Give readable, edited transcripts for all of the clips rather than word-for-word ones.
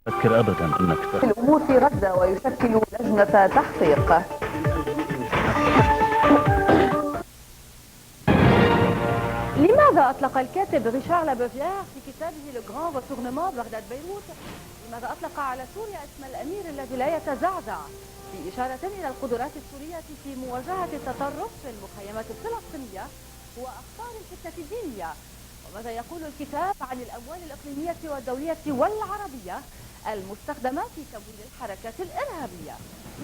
أفكر أبدا أنك الأمور في غزة ويشكل لجنة تحقيق. لماذا أطلق الكاتب ريشار لابوفيير في كتابه لو غران ريتورنمون بغداد بيروت، لماذا أطلق على سوريا اسم الأمير الذي لا يتزعزع، في إشارة إلى القدرات السورية في مواجهة التطرف في المخيمات الفلسطينية وأخطار الفتنة الدينية؟ وماذا يقول الكتاب عن الأموال الإقليمية والدولية والعربية المستخدمة في تمويل الحركات الإرهابية؟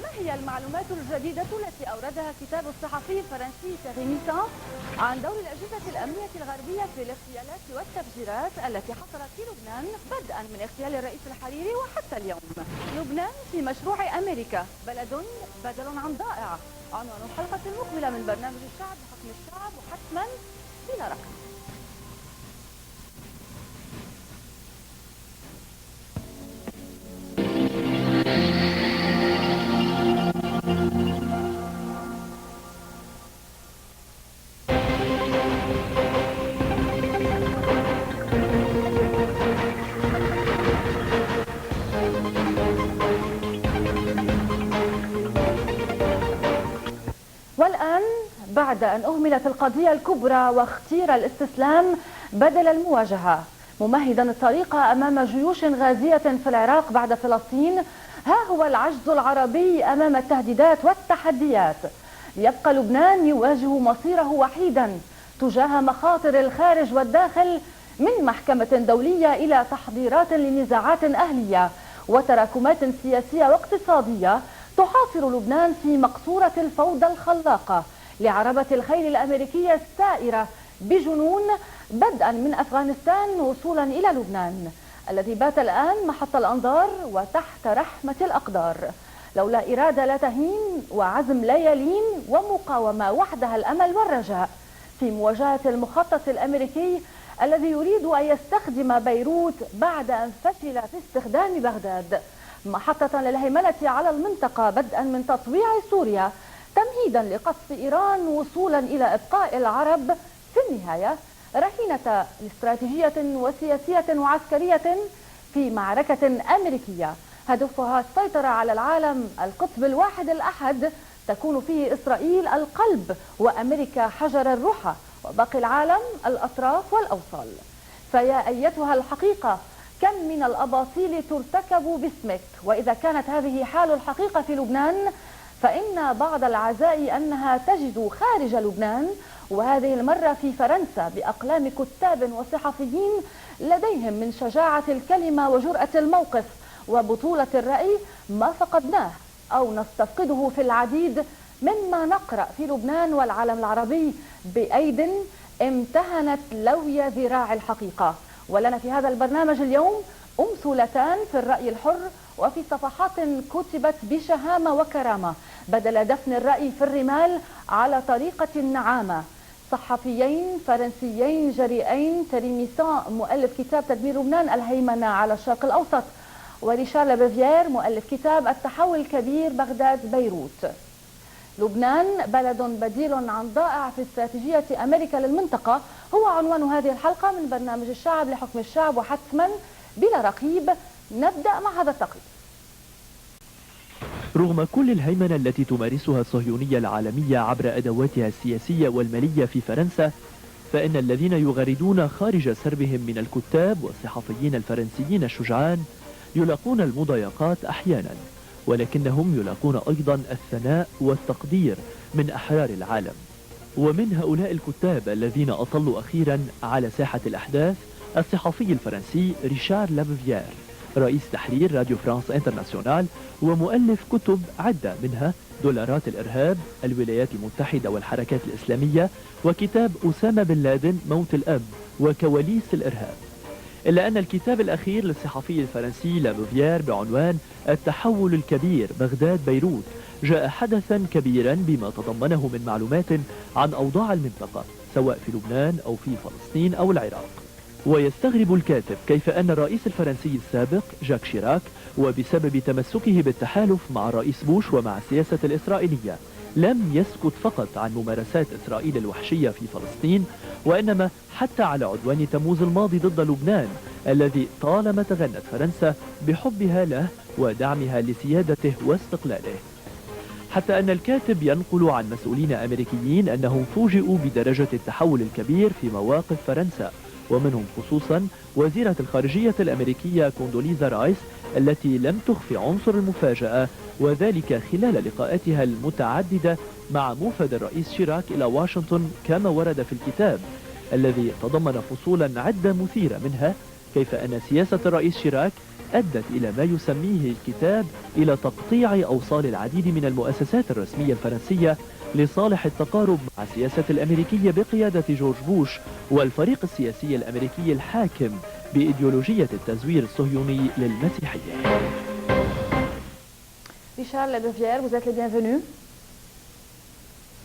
ما هي المعلومات الجديدة التي أوردها كتاب الصحفي الفرنسي ثيري ميتان عن دور الأجهزة الأمنية الغربية في الاغتيالات والتفجيرات التي حصلت في لبنان بدءا من اغتيال الرئيس الحريري وحتى اليوم؟ لبنان في مشروع أمريكا، بلد بدل عن ضائع. عنوان الحلقة المقبلة من برنامج الشعب بحكم الشعب، وحتما بلا رقم. والآن بعد أن أهملت القضية الكبرى واختير الاستسلام بدل المواجهة، ممهدا الطريق أمام جيوش غازية في العراق بعد فلسطين، ها هو العجز العربي أمام التهديدات والتحديات. يبقى لبنان يواجه مصيره وحيدا تجاه مخاطر الخارج والداخل، من محكمة دولية إلى تحضيرات لنزاعات أهلية وتراكمات سياسية واقتصادية تحاصر لبنان في مقصورة الفوضى الخلاقة لعربة الخيل الأمريكية السائرة بجنون، بدءا من أفغانستان وصولا إلى لبنان الذي بات الآن محط الأنظار وتحت رحمة الأقدار. لولا إرادة لا تهين وعزم لا يلين ومقاومة وحدها الأمل والرجاء في مواجهة المخطط الأمريكي الذي يريد أن يستخدم بيروت بعد أن فشل في استخدام بغداد محطة للهيمنة على المنطقة، بدءا من تطويع سوريا تمهيدا لقصف إيران وصولا إلى إبقاء العرب في النهاية رهينة لاستراتيجية وسياسية وعسكرية في معركة أمريكية هدفها السيطرة على العالم، القطب الواحد الأحد تكون فيه إسرائيل القلب وأمريكا حجر الروحة وباقي العالم الأطراف والأوصال. فيا أيتها الحقيقة، كم من الأباطيل ترتكب باسمك، وإذا كانت هذه حال الحقيقة في لبنان فإن بعض العزاء أنها تجد خارج لبنان، وهذه المرة في فرنسا، بأقلام كتاب وصحفيين لديهم من شجاعة الكلمة وجرأة الموقف وبطولة الرأي ما فقدناه أو نستفقده في العديد مما نقرأ في لبنان والعالم العربي بأيد امتهنت لوي ذراع الحقيقة. ولنا في هذا البرنامج اليوم أمثلتان في الرأي الحر وفي صفحات كتبت بشهامة وكرامة بدل دفن الرأي في الرمال على طريقة النعامة. صحفيين فرنسيين جريئين، ثيري ميتان مؤلف كتاب تدمير لبنان الهيمنة على الشرق الأوسط، وريشار لابوفيير مؤلف كتاب التحول الكبير بغداد بيروت. لبنان بلد بديل عن ضائع في استراتيجية أمريكا للمنطقة هو عنوان هذه الحلقة من برنامج الشعب لحكم الشعب، وحتما بلا رقيب نبدأ مع هذا التقرير. رغم كل الهيمنة التي تمارسها الصهيونية العالمية عبر أدواتها السياسية والمالية في فرنسا، فإن الذين يغردون خارج سربهم من الكتاب والصحفيين الفرنسيين الشجعان يلاقون المضايقات أحيانا، ولكنهم يلاقون أيضا الثناء والتقدير من أحرار العالم. ومن هؤلاء الكتاب الذين أطلوا أخيرا على ساحة الأحداث الصحفي الفرنسي ريشار لابوفيير، رئيس تحرير راديو فرانس انترناسيونال ومؤلف كتب عدة منها دولارات الإرهاب، الولايات المتحدة والحركات الإسلامية، وكتاب أسامة بن لادن موت الأب، وكواليس الإرهاب. إلا أن الكتاب الأخير للصحفي الفرنسي لابوفيير بعنوان التحول الكبير بغداد بيروت جاء حدثا كبيرا بما تضمنه من معلومات عن أوضاع المنطقة سواء في لبنان أو في فلسطين أو العراق. ويستغرب الكاتب كيف أن الرئيس الفرنسي السابق جاك شيراك، وبسبب تمسكه بالتحالف مع الرئيس بوش ومع السياسة الإسرائيلية، لم يسكت فقط عن ممارسات إسرائيل الوحشية في فلسطين، وإنما حتى على عدوان تموز الماضي ضد لبنان الذي طالما تغنت فرنسا بحبها له ودعمها لسيادته واستقلاله. حتى أن الكاتب ينقل عن مسؤولين أمريكيين أنهم فوجئوا بدرجة التحول الكبير في مواقف فرنسا، ومنهم خصوصا وزيرة الخارجية الأمريكية كوندوليزا رايس التي لم تخفي عنصر المفاجأة، وذلك خلال لقاءاتها المتعددة مع موفد الرئيس شيراك إلى واشنطن، كما ورد في الكتاب الذي تضمن فصولا عدة مثيرة، منها كيف أن سياسة الرئيس شيراك أدت إلى ما يسميه الكتاب إلى تقطيع أوصال العديد من المؤسسات الرسمية الفرنسية لصالح التقارب مع السياسة الأمريكية بقيادة جورج بوش والفريق السياسي الأمريكي الحاكم بإيديولوجية التزوير الصهيوني للمسيحية. Richard Ladevière, vous êtes le bienvenu.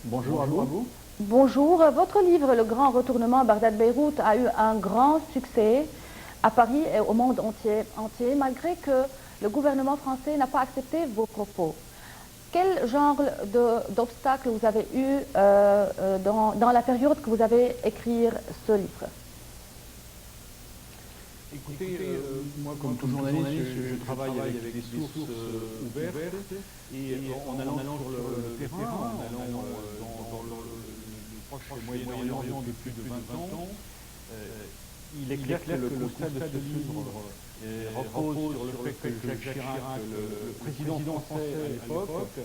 Bonjour à vous. Bonjour. Votre livre, Le Grand Retournement Bagdad-Beyrouth, a eu un grand succès à Paris et au monde entier, malgré que le gouvernement français n'a pas accepté vos propos. Quel genre d'obstacles vous avez eu dans la période que vous avez écrit ce livre? Écoutez, moi comme tout journaliste, je travaille avec des sources ouvertes et en allant sur le terrain, en allant dans le proche et Moyen-Orient depuis plus de 20 ans, il est clair que le constat de ce livre repose sur le fait que Jacques Chirac, le président français à l'époque,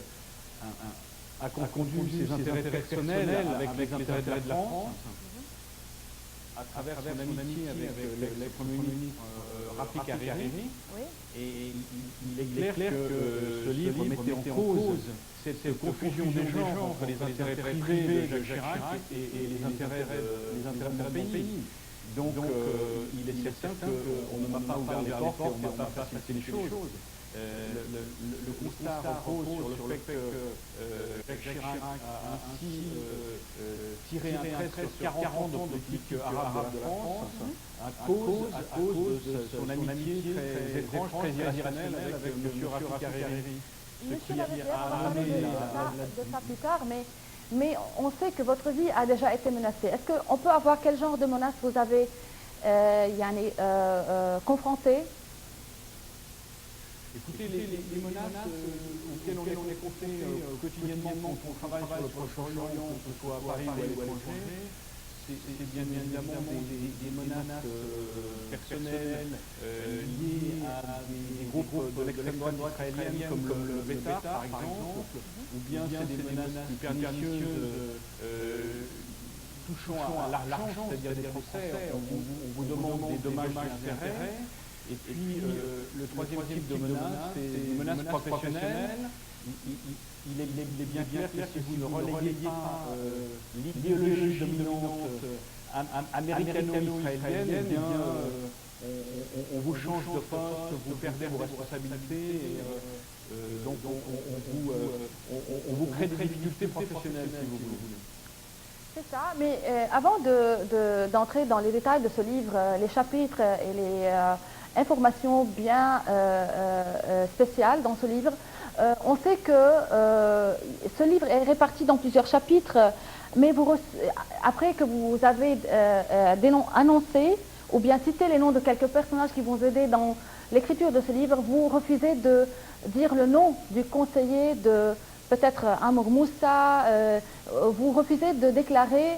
a confondu ses intérêts personnels avec les intérêts de la France, à travers son amitié avec l'ex-premier ministre Rafik Hariri. Et il est clair que ce livre mettait en cause cette confusion des genres entre les intérêts privés de Jacques Chirac et les intérêts de mon pays. Donc il est certain qu'on ne m'a pas ouvert les portes et on ne m'a pas facilité les choses. Le constat repose sur le fait que Jacques Chirac a ainsi tiré un trait sur 40 ans de politique arabe de la France à cause de son amitié très étrange, très irrationnelle avec M. Rafik Hariri. Monsieur Ladevière, on va parler de ça plus tard, mais on sait que votre vie a déjà été menacée. Est-ce qu'on peut avoir quel genre de menaces vous avez confronté? Écoutez, les menaces auxquelles on est confronté quotidiennement quand on travaille sur le Proche-Orient, que ce soit à Paris ou à l'étranger, c'est bien évidemment des menaces personnelles liées à des groupes de l'extrême droite israélienne comme le Beta par exemple, ou bien c'est des menaces plus pernicieuses touchant à l'argent, c'est-à-dire des procès, on vous demande des dommages et intérêts. Et puis le troisième type de menace, c'est des menaces professionnelles. Il est bien clair que si vous ne relayez pas l'idéologie dominante américano-israélienne, eh bien on vous change de poste, vous perdez vos responsabilités, et donc on vous crée des difficultés professionnelles si vous voulez. C'est ça, mais avant d'entrer dans les détails de ce livre, les chapitres et les informations bien spéciales dans ce livre, on sait que ce livre est réparti dans plusieurs chapitres, mais après que vous avez annoncé ou bien cité les noms de quelques personnages qui vont aider dans l'écriture de ce livre, vous refusez de dire le nom du conseiller de peut-être Amour Moussa, vous refusez de déclarer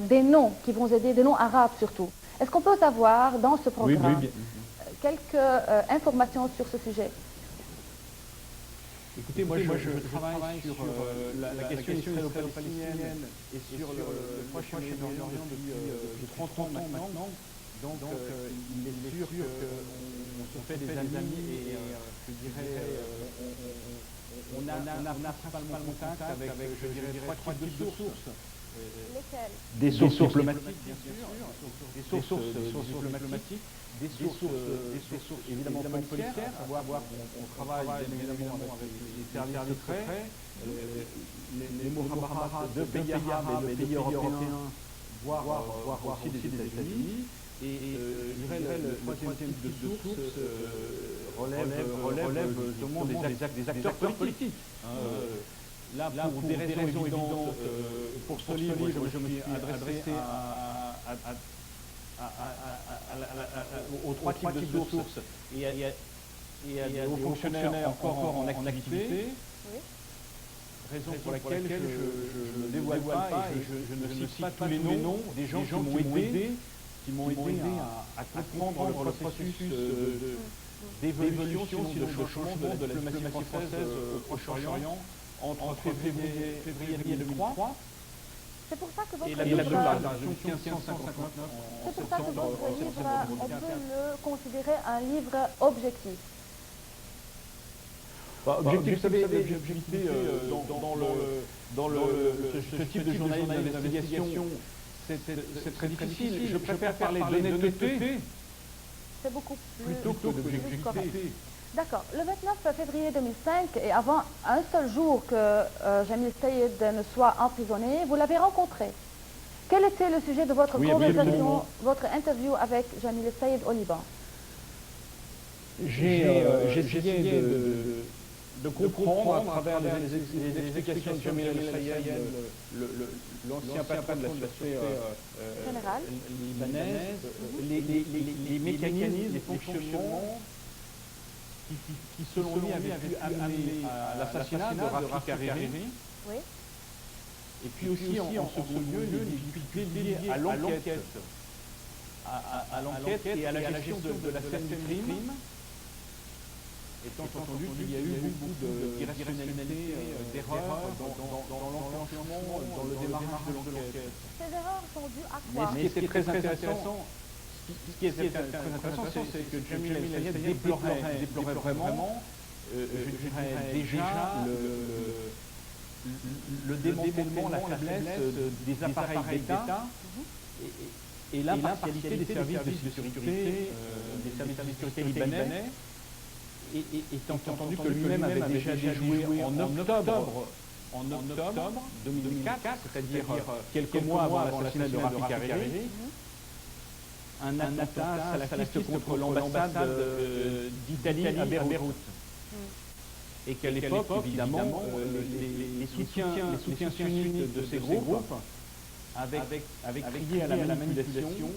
des noms qui vont aider, des noms arabes surtout. Est-ce qu'on peut savoir dans ce programme quelques informations sur ce sujet? Écoutez, moi je travaille sur la question israélo-palestinienne et sur le Proche-Orient depuis 30 ans maintenant. Donc il est sûr qu'on se fait des amis et je dirais on a principalement contact avec je dirais trois types de sources. Lesquelles? Des sources diplomatiques, bien sûr, des sources diplomatiques, des sources évidemment policières, on travaille bien évidemment avec les services secrets, les Mohammed de pays arabes et de pays européens, voire aussi des États-Unis. Et je dirais le troisième type de source relève justement des acteurs politiques. Là, pour des raisons évidentes, pour ce livre, je me suis adressé aux trois types de sources et à des hauts fonctionnaires encore en activité. Oui. Raison pour laquelle je ne dévoile pas et je ne cite pas tous les noms des gens qui m'ont aidé à comprendre le processus d'évolution, sinon de changement de la diplomatie française au Proche-Orient entre février 2003 C'est pour ça que votre et la livre, résolution 1559 c'est pour ça que votre livre, on peut le considérer un livre objectif. Objectif, vous savez, l'objectivité dans ce type de journalisme d'investigation, c'est très difficile. Je préfère parler d'honnêteté C'est beaucoup plutôt que d'objectivité. D'accord. Le 29 février 2005, et avant un seul jour que Jamil Sayed ne soit emprisonné, vous l'avez rencontré. Quel était le sujet de votre conversation, votre interview avec Jamil Sayed au Liban? J'ai essayé de comprendre à travers les explications de Jamil Sayed, l'ancien patron de la sûreté générale libanaise, les mécanismes, les fonctionnements qui selon lui avaient pu amener à l'assassinat de Rafik Hariri. Oui. Et puis aussi, en second lieu, les difficultés liées à l'enquête, et à la gestion de la scène du crime, étant entendu qu'il y a eu beaucoup d'irrationalité, d'erreurs dans l'enclenchement, dans le démarrage de l'enquête. Ces erreurs sont dues à quoi? Mais ce qui était très intéressant, c'est que Jamil Sayed déplorait vraiment, je dirais déjà, le démantèlement, la faiblesse des appareils d'État et l'impartialité des services de sécurité, libanais, étant entendu que lui-même avait déjà déjoué en octobre 2004, c'est-à-dire quelques mois avant l'assassinat de Rafik Hariri, un attentat salafiste contre l'ambassade d'Italie à Beyrouth. Et qu'à l'époque, évidemment, les soutiens sunnites de ces groupes avaient crié à la manipulation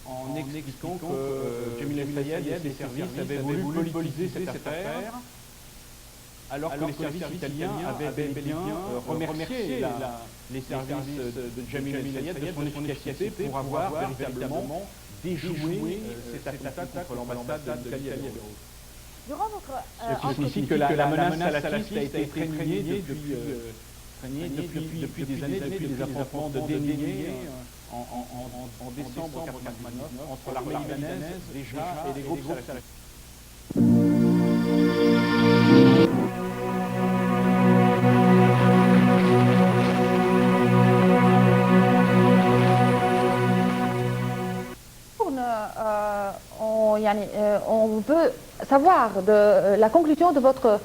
en expliquant que Jamil Sayed et ses services avaient voulu politiser cette affaire, alors que les services italiens avaient bel et bien remercié les services de Jamil Sayed de son efficacité pour avoir véritablement déjoué cet attentat contre l'ambassade d'Italie à Beyrouth. Durant votre Ce qui signifie que la menace salafiste a été prégnée depuis des années, depuis les affrontements de Dénié en décembre 1999 entre l'armée libanaise déjà et les groupes salafistes. On veut savoir de la conclusion de votre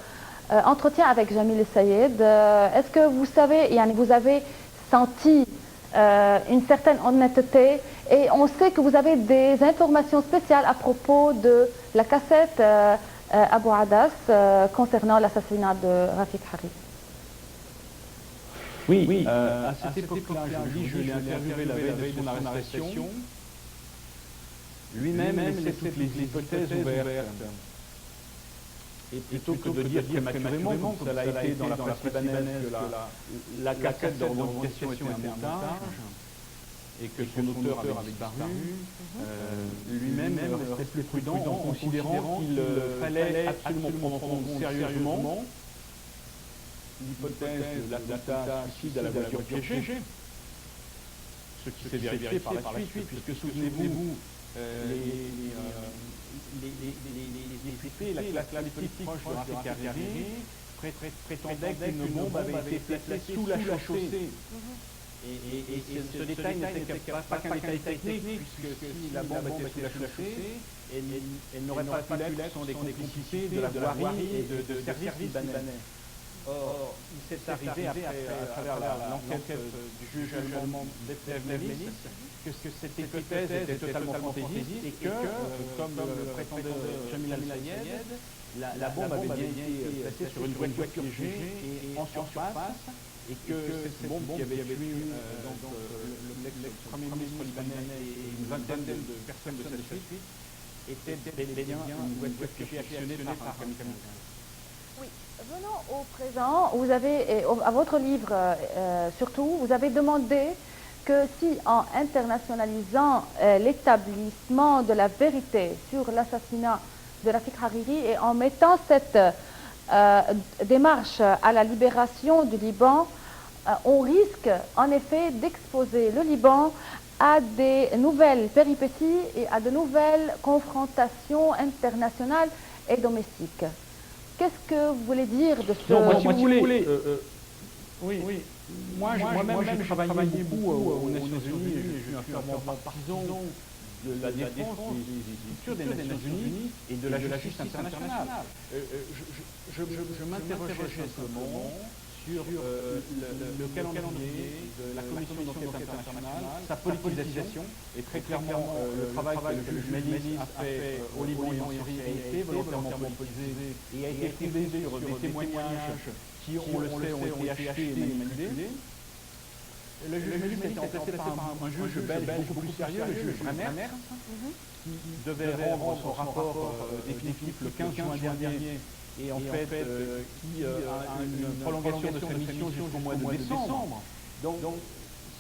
entretien avec Jamil Sayed. Est-ce que vous savez, vous avez senti une certaine honnêteté et on sait que vous avez des informations spéciales à propos de la cassette Abu Adas concernant l'assassinat de Rafik Hariri? Oui, à cette époque-là, je l'ai interviewé la veille de son arrestation. Lui-même laissait toutes les hypothèses ouvertes. Et plutôt que de dire prématurément, comme ça l'a été dans la presse libanaise, que la cassette de revendication était un montage et que son auteur avait disparu, lui-même restait plus prudent en considérant qu'il fallait absolument prendre en compte sérieusement l'hypothèse de l'attentat suicide à la voiture piégée, ce qui s'est vérifié par la suite, puisque souvenez-vous, les suspects, la classe politique proche de Rafik Hariri prétendait qu'une bombe avait été placée sous la chaussée. Et ce détail n'était pas qu'un détail technique, puisque si la bombe était sous la chaussée, elle n'aurait pas pu l'être sans des complicités de la voirie et de services libanais. Or, il s'est arrivé à travers l'enquête du juge allemand Lefmelis que cette hypothèse était totalement fantaisiste et que, comme le prétendait Jamil Al-Sayed, la bombe avait bien été placée sur une voiture piégée et en surface, et que cette bombe qui avait tué l'ex-premier ministre libanais et une vingtaine de personnes de cette suite était bel et bien une voiture piégée actionnée par un kamikaze. Oui, venons au présent, vous avez, à votre livre surtout, vous avez demandé que si en internationalisant l'établissement de la vérité sur l'assassinat de Rafik Hariri et en mettant cette démarche à la libération du Liban, on risque en effet d'exposer le Liban à des nouvelles péripéties et à de nouvelles confrontations internationales et domestiques. Qu'est-ce que vous voulez dire de ce... Non, si vous voulez, oui. Moi-même, j'ai travaillé beaucoup aux Nations Unies et je suis un fervent partisan de la défense des structures des Nations Unies et de la justice internationale. Je m'interrogeais justement sur le calendrier de la commission d'enquête internationale, sa politisation, et très clairement le travail que le juge Melis a fait au Liban et en Syrie a été volontairement politisé et a été fondé sur des témoignages qui, on le sait, ont été achetés et manipulés. Le juge Melis a été remplacé par un juge belge beaucoup plus sérieux, le juge Bremer, qui devait rendre son rapport définitif le 15 juin dernier. Et en fait, qui a une prolongation de sa mission jusqu'au mois de décembre. Donc,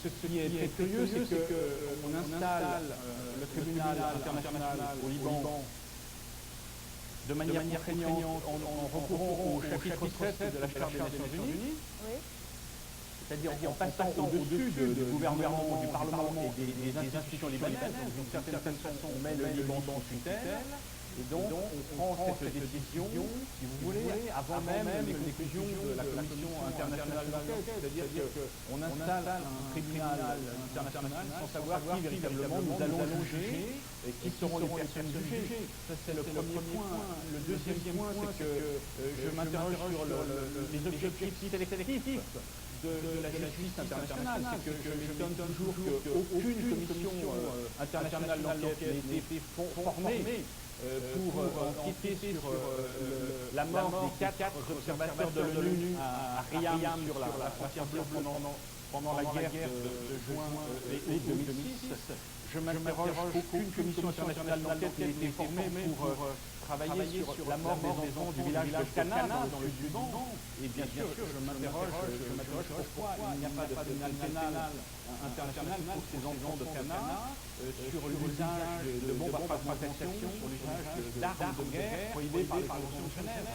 ce qui est très curieux, c'est qu'on installe le tribunal international au Liban de manière contraignante en recourant au chapitre 7 de la Charte des Nations Unies, c'est-à-dire en passant au-dessus du gouvernement, du Parlement et des institutions libanaises. Donc, d'une certaine façon, on met le Liban sous tutelle. Et donc, on prend cette décision, si vous voulez, avant même les conclusions de la Commission internationale d'enquête. C'est-à-dire qu'on installe un tribunal international sans savoir qui véritablement nous allons juger et qui seront les personnes jugées. Ça, c'est le premier point. Le deuxième point, c'est que je m'interroge sur les objectifs sélectifs de la justice internationale. C'est que je m'étonne toujours qu'aucune commission internationale d'enquête n'ait été formée pour enquêter sur la mort des 4 observateurs de l'ONU à Riyam sur la frontière bleue pendant la guerre de juin et 2006. Je m'interroge qu'aucune commission internationale d'enquête n'ait été formée pour travailler sur la mort des enfants du village de Cana dans le Liban. Et bien sûr, je m'interroge pourquoi il n'y a pas de tribunal pénal international pour ces enfants de Cana sur l'usage de bombes à fragmentation, sur l'usage d'armes de guerre prohibées par les conventions de Genève.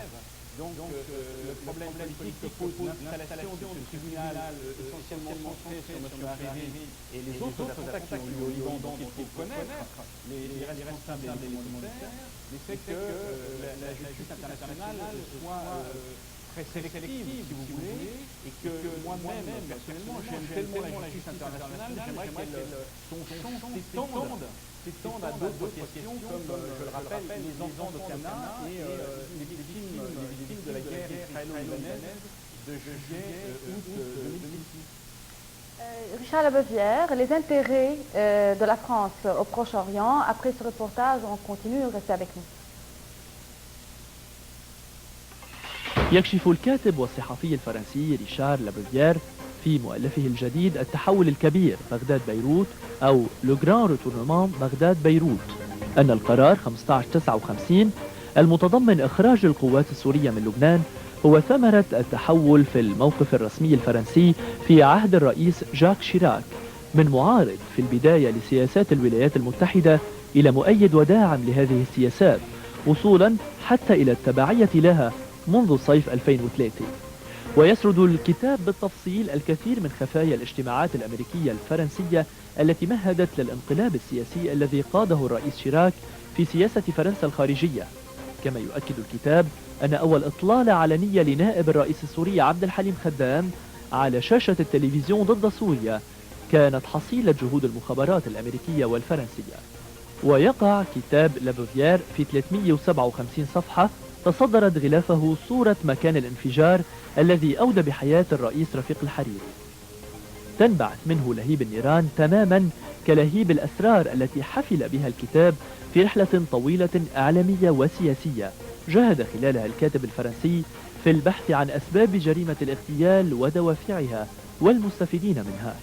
Donc le problème politique que pose l'installation de ce tribunal essentiellement centré sur M. Hariri et les autres attentats qui ont eu au Liban, dont il faut connaître les responsables et les militaires, mais c'est que la justice internationale soit très sélective, si vous voulez, et que moi-même, personnellement, j'aime tellement la justice internationale, j'aimerais son champ s'étende à d'autres questions, comme, je le rappelle, les enfants de Cana et les victimes de la guerre israélo-libanaise de juillet-août 2006. Richard Labeuvière, les intérêts de la France au Proche-Orient. Après ce reportage, on continue, restez avec nous. يكشف الكاتب والصحفي الفرنسي ريشار لابوفيير في مؤلفه الجديد التحول الكبير بغداد بيروت أو لو جران روتورنمان بغداد بيروت أن القرار 1559 المتضمن إخراج القوات السورية من لبنان هو ثمرة التحول في الموقف الرسمي الفرنسي في عهد الرئيس جاك شيراك من معارض في البداية لسياسات الولايات المتحدة إلى مؤيد وداعم لهذه السياسات وصولا حتى إلى التبعية لها منذ صيف 2003. ويسرد الكتاب بالتفصيل الكثير من خفايا الاجتماعات الأمريكية الفرنسية التي مهدت للانقلاب السياسي الذي قاده الرئيس شيراك في سياسة فرنسا الخارجية. كما يؤكد الكتاب أن أول إطلالة علنية لنائب الرئيس السوري عبد الحليم خدام على شاشة التلفزيون ضد سوريا كانت حصيلة جهود المخابرات الأمريكية والفرنسية. ويقع كتاب لابوفيير في 357 صفحة تصدرت غلافه صورة مكان الانفجار الذي أودى بحياة الرئيس رفيق الحريري. تنبعث منه لهيب النيران تماما كلهيب الأسرار التي حفل بها الكتاب في رحلة طويلة إعلامية وسياسية جاهد خلالها الكاتب الفرنسي في البحث عن أسباب جريمة الاغتيال ودوافعها والمستفيدين منها.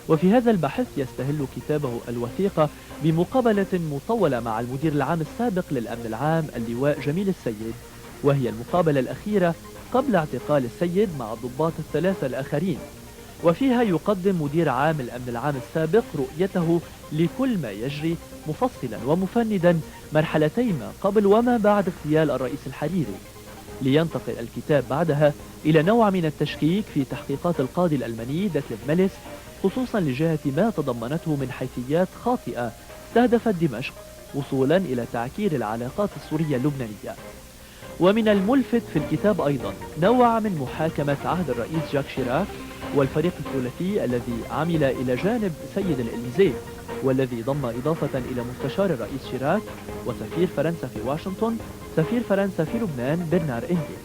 وفي هذا البحث يستهل كتابه الوثيقة بمقابلة مطولة مع المدير العام السابق للأمن العام اللواء جميل السيد، وهي المقابلة الأخيرة قبل اعتقال السيد مع الضباط الثلاثة الآخرين، وفيها يقدم مدير عام الأمن العام السابق رؤيته لكل ما يجري مفصلا ومفندا مرحلتي ما قبل وما بعد اغتيال الرئيس الحريري، لينتقل الكتاب بعدها إلى نوع من التشكيك في تحقيقات القاضي الألماني داتليف ميليس، خصوصا لجهة ما تضمنته من حيثيات خاطئة استهدفت دمشق وصولا إلى تعكير العلاقات السورية اللبنانية. ومن الملفت في الكتاب أيضا نوع من محاكمة عهد الرئيس جاك شيراك والفريق الثلاثي الذي عمل إلى جانب سيد الإليزيه، والذي ضم إضافة إلى مستشار الرئيس شيراك وسفير فرنسا في واشنطن سفير فرنسا في لبنان برنار إنجل.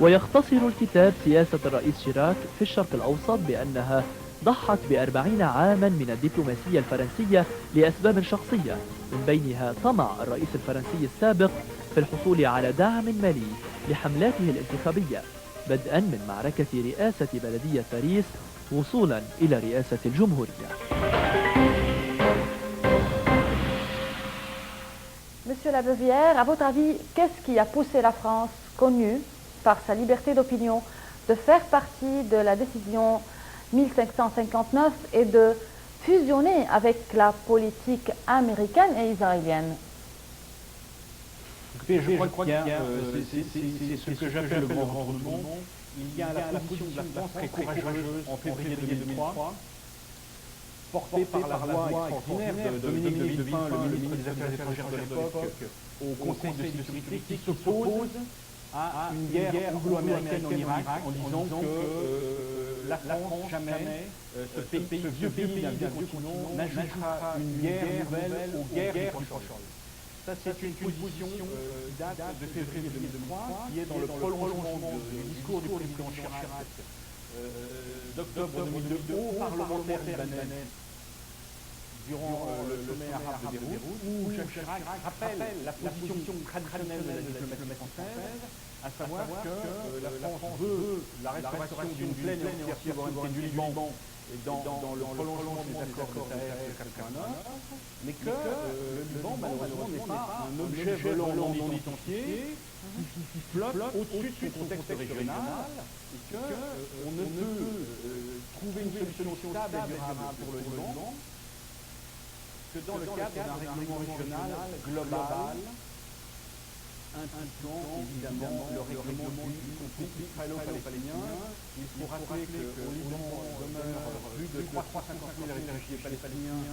ويختصر الكتاب سياسة الرئيس شيراك في الشرق الأوسط بأنها ضحت ب40 عاما من الدبلوماسية الفرنسية لأسباب شخصية، من بينها طمع الرئيس الفرنسي السابق في الحصول على دعم مالي لحملاته الانتخابية، بدءا من معركة رئاسة بلدية باريس وصولا إلى رئاسة الجمهورية. Monsieur Labeuvière, à votre avis, qu'est-ce qui a poussé la France, connue par sa liberté d'opinion, de faire partie de la décision 1559 et de fusionner avec la politique américaine et israélienne? Écoutez, je crois qu'il y a, c'est ce que j'appelle le grand retournement. Il y a la position de la France très courageuse en février 2003, portée par la voix extraordinaire de Dominique de Villepin, le ministre des Affaires étrangères de l'époque, au Conseil de sécurité, qui s'oppose à une guerre anglo-américaine en Irak en disant que la France, jamais, ce vieux pays d'un vieux continent, n'ajoutera une guerre nouvelle aux guerres du Proche-Orient. Ça, c'est une position qui date de février 2003, qui est dans le prolongement du discours du président Chirac d'octobre 2002 au parlementaire libanais durant le sommet arabe de Beyrouth, où Jacques Chirac rappelle la position traditionnelle de la diplomatie française, à savoir que la France veut la restauration d'une pleine et entière souveraineté du Liban et dans le prolongement des accords de Taïf de 1989, mais que le Liban, malheureusement, n'est pas un objet volant non identifié qui flotte au-dessus de son contexte régional, et qu'on ne peut trouver une solution stable et durable pour le Liban que dans le cadre d'un règlement régional global, impliquant évidemment le règlement du conflit israélo-palestinien. Il faut rappeler qu'au Liban demeurent plus de 350 000 réfugiés palestiniens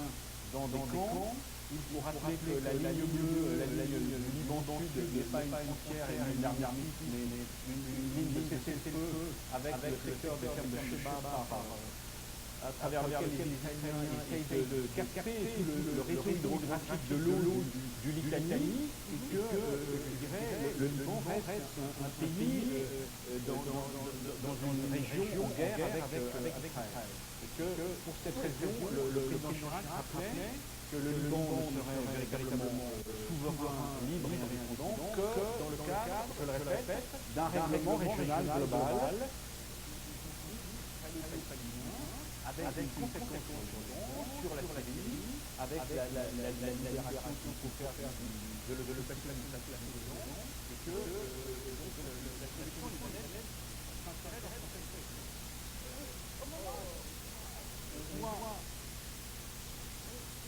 dans des camps. Il faut rappeler que la ligne bleue, la ligne du Liban Sud, n'est pas une frontière et une arme armistice, mais une ligne de cessez-le-feu avec le secteur des termes de Sheba à travers lequel les Israéliens essayent de capter le réseau hydrographique de l'eau du Litanie, et que, je dirais, le Liban reste un pays dans une région en guerre avec Israël. Et que, pour cette raison, le président Chirac rappelait que le Liban ne serait véritablement souverain, libre et indépendant que dans le cadre, je le répète, d'un règlement régional global avec une conséquence sur la stabilité, avec la libération qu'il faut faire de l'occupation de la situation, et que la solution libanaise s'insérait dans ce contexte.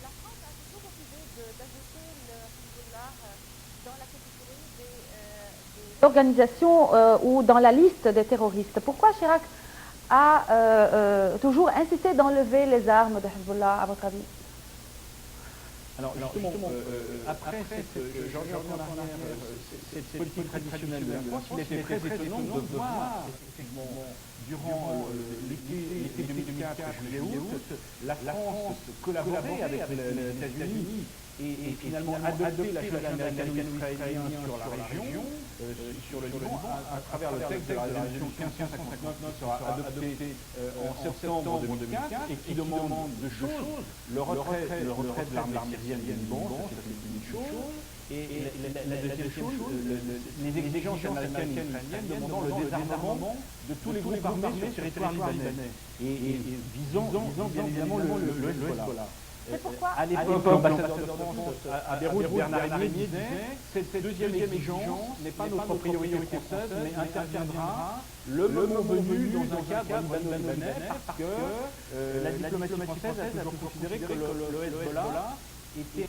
La France a toujours refusé d'ajouter le Hezbollah dans la catégorie des organisations ou dans la liste des terroristes. Pourquoi Chirac a toujours insisté d'enlever les armes de Hezbollah, à votre avis? Alors justement, après cette politique traditionnelle de la France, il était très étonnant de voir, effectivement, durant l'été 2004 juillet-août, la France collaborer avec les États-Unis et finalement adopter l'agenda américano-israélien sur la région, sur le Liban à travers le texte de la résolution 1559 qui sera adoptée en septembre 2004 et qui demande deux choses. Le retrait de l'armée syrienne du Liban, ça c'est une chose. Et la deuxième chose, les exigences américaines et israéliennes demandant le désarmement de tous les groupes armés sur le territoire libanais et visant bien évidemment le Hezbollah. C'est pourquoi, à l'époque, l'ambassadeur de France à Beyrouth, Bernard Arnault, disait cette deuxième exigence n'est pas notre priorité française, mais interviendra le moment venu dans un cadre libano-libanais parce que la diplomatie française a toujours considéré que le Hezbollah était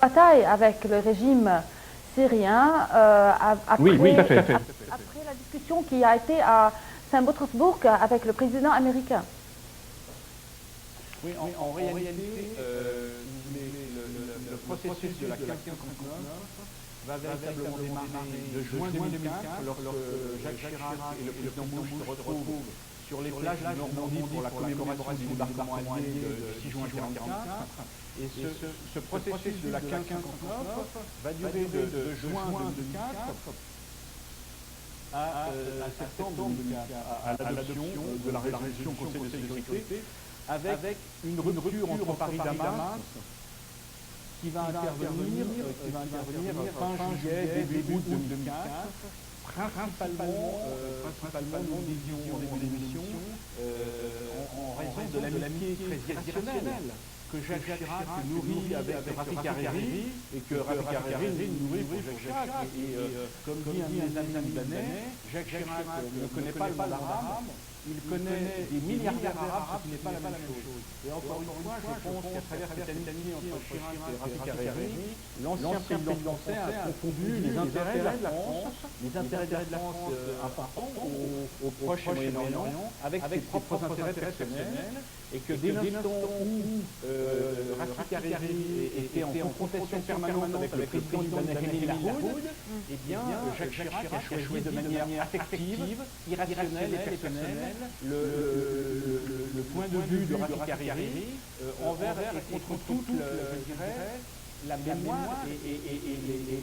bataille avec le régime syrien après la discussion qui a été à Saint-Pétersbourg avec le président américain. Oui, en réalité, le processus de la 1559 va véritablement démarrer de juin 2004, lorsque Jacques Chirac et le président Bush se retrouvent sur les plages de Normandie pour la commémoration du débarquement allié du 6 juin 1944. Et ce processus de la 1559 va durer de juin 2004 à septembre 2004, à l'adoption de la résolution Conseil de sécurité, avec une rupture entre Paris et Damas qui va intervenir fin juillet, début août 2004, principalement des émissions en raison de l'amitié très irrationnelle que Jacques Chirac nourrit avec Rafik Hariri et que Rafik Hariri nourrit pour Jacques Chirac. Et comme dit un de mes amis libanais, Jacques Chirac ne connaît pas le monde arabe, il connaît des milliardaires arabes, ce qui n'est pas la même chose. Et encore une fois, je pense qu'à travers cette amitié entre Chirac et Rafik Hariri, l'ancien président français a confondu les intérêts de la France importants au Proche et Moyen-Orient, avec ses propres intérêts personnels, et que dès l'instant où Rafik Hariri était en confrontation permanente avec le président libanais René Lahoud, eh bien, Jacques Chirac a choisi de manière affective, irrationnelle et personnelle le point de vue de Rafik Hariri envers et contre toute, je dirais, la mémoire et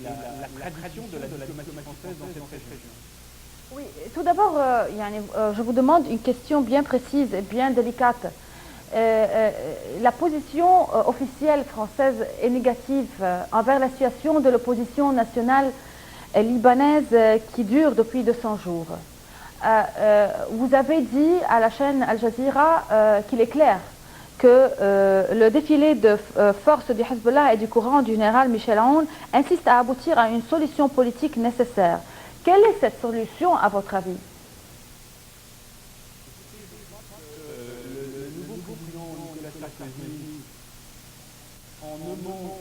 la tradition de la diplomatie française dans cette région. Oui, tout d'abord, je vous demande une question bien précise et bien délicate. La position officielle française est négative envers la situation de l'opposition nationale libanaise qui dure depuis 200 jours. Vous avez dit à la chaîne Al Jazeera qu'il est clair que le défilé de forces du Hezbollah et du courant du général Michel Aoun insiste à aboutir à une solution politique nécessaire. Quelle est cette solution à votre avis? En nommant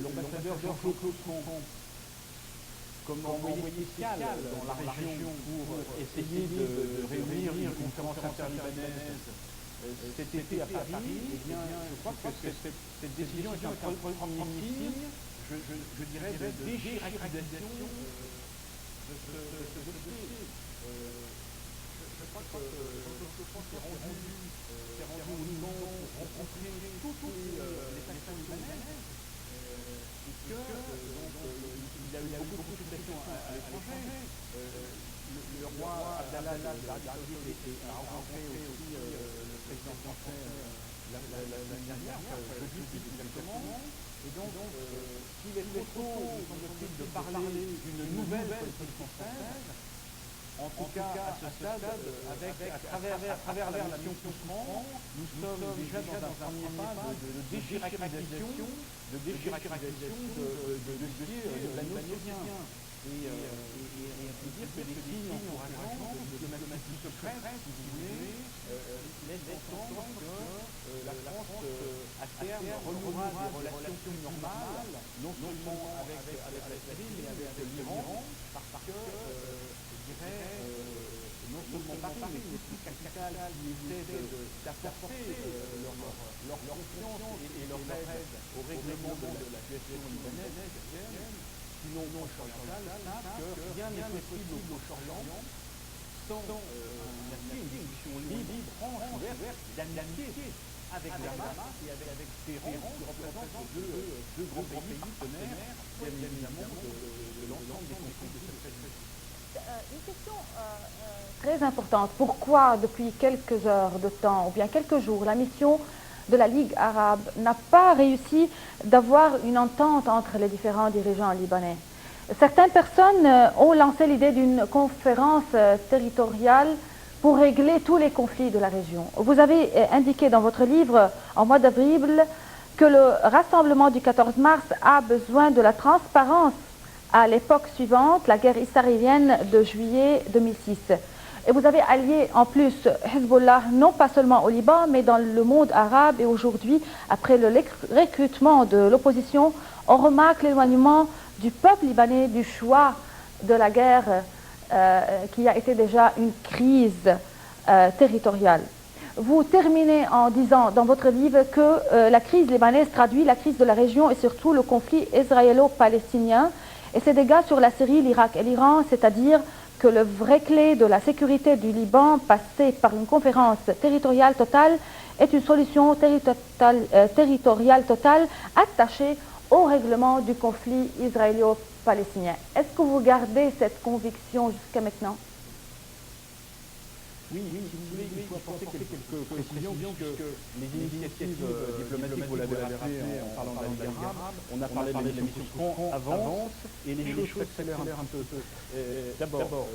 l'ambassadeur Jean-Claude Tron comme envoyé spécial dans la région pour essayer de réunir une conférence interlibanaise cet été à Paris, eh bien, je crois que cette décision est un premier signe, je dirais, de déchiracisation de ce dossier. Je crois que Jean-Claude Tron s'est rendu au Liban pour rencontrer toutes les factions libanaises et que il a eu beaucoup de pression à l'étranger. Le roi Abdallah a rencontré aussi le président français la dernière, jeudi plus exactement. Et donc, s'il est trop tôt, il semble-t-il, de parler d'une nouvelle politique française, en tout cas à ce stade, à travers la mission Couserans, nous sommes déjà dans un premier pas de déchiracalisation de dossiers lanno-syriens. Et on peut dire que des signes encourageants de diplomatie secrète, si vous voulez, laissent entendre que la France, à terme, renouera des relations plus normales, non seulement avec la Syrie, mais avec l'Iran, parce que, je dirais, non seulement Paris, mais toute la capitale qui essaie d'apporter leur confiance et leur aide au règlement de la situation libanaise, sinon au Proche-Oriental, savent que rien n'est possible au Proche-Orient sans une discussion libre, franche, ouverte, d'amitié avec le Hamas et avec Téhéran, qui représentent deux grands pays partenaires, bien évidemment, de l'ensemble des conflits de cette région. Une question très importante. Pourquoi, depuis quelques heures de temps, ou bien quelques jours, la mission de la Ligue arabe n'a pas réussi d'avoir une entente entre les différents dirigeants libanais? Certaines personnes ont lancé l'idée d'une conférence territoriale pour régler tous les conflits de la région. Vous avez indiqué dans votre livre, en mois d'avril, que le rassemblement du 14 mars a besoin de la transparence à l'époque suivante, la guerre israélienne de juillet 2006. Et vous avez allié en plus Hezbollah, non pas seulement au Liban, mais dans le monde arabe. Et aujourd'hui, après le recrutement de l'opposition, on remarque l'éloignement du peuple libanais du choix de la guerre qui a été déjà une crise territoriale. Vous terminez en disant dans votre livre que la crise libanaise traduit la crise de la région et surtout le conflit israélo-palestinien et ses dégâts sur la Syrie, l'Irak et l'Iran, c'est-à-dire que le vrai clé de la sécurité du Liban, passée par une conférence territoriale totale, est une solution territoriale totale attachée au règlement du conflit israélo-palestinien. Est-ce que vous gardez cette conviction jusqu'à maintenant? Oui, si vous voulez, il faut apporter quelques précisions, puisque les initiatives diplomatiques, vous l'avez rappelé en parlant de la Ligue arabe, on a parlé de la mission Couserans avance, et les choses s'accélèrent un peu. D'abord,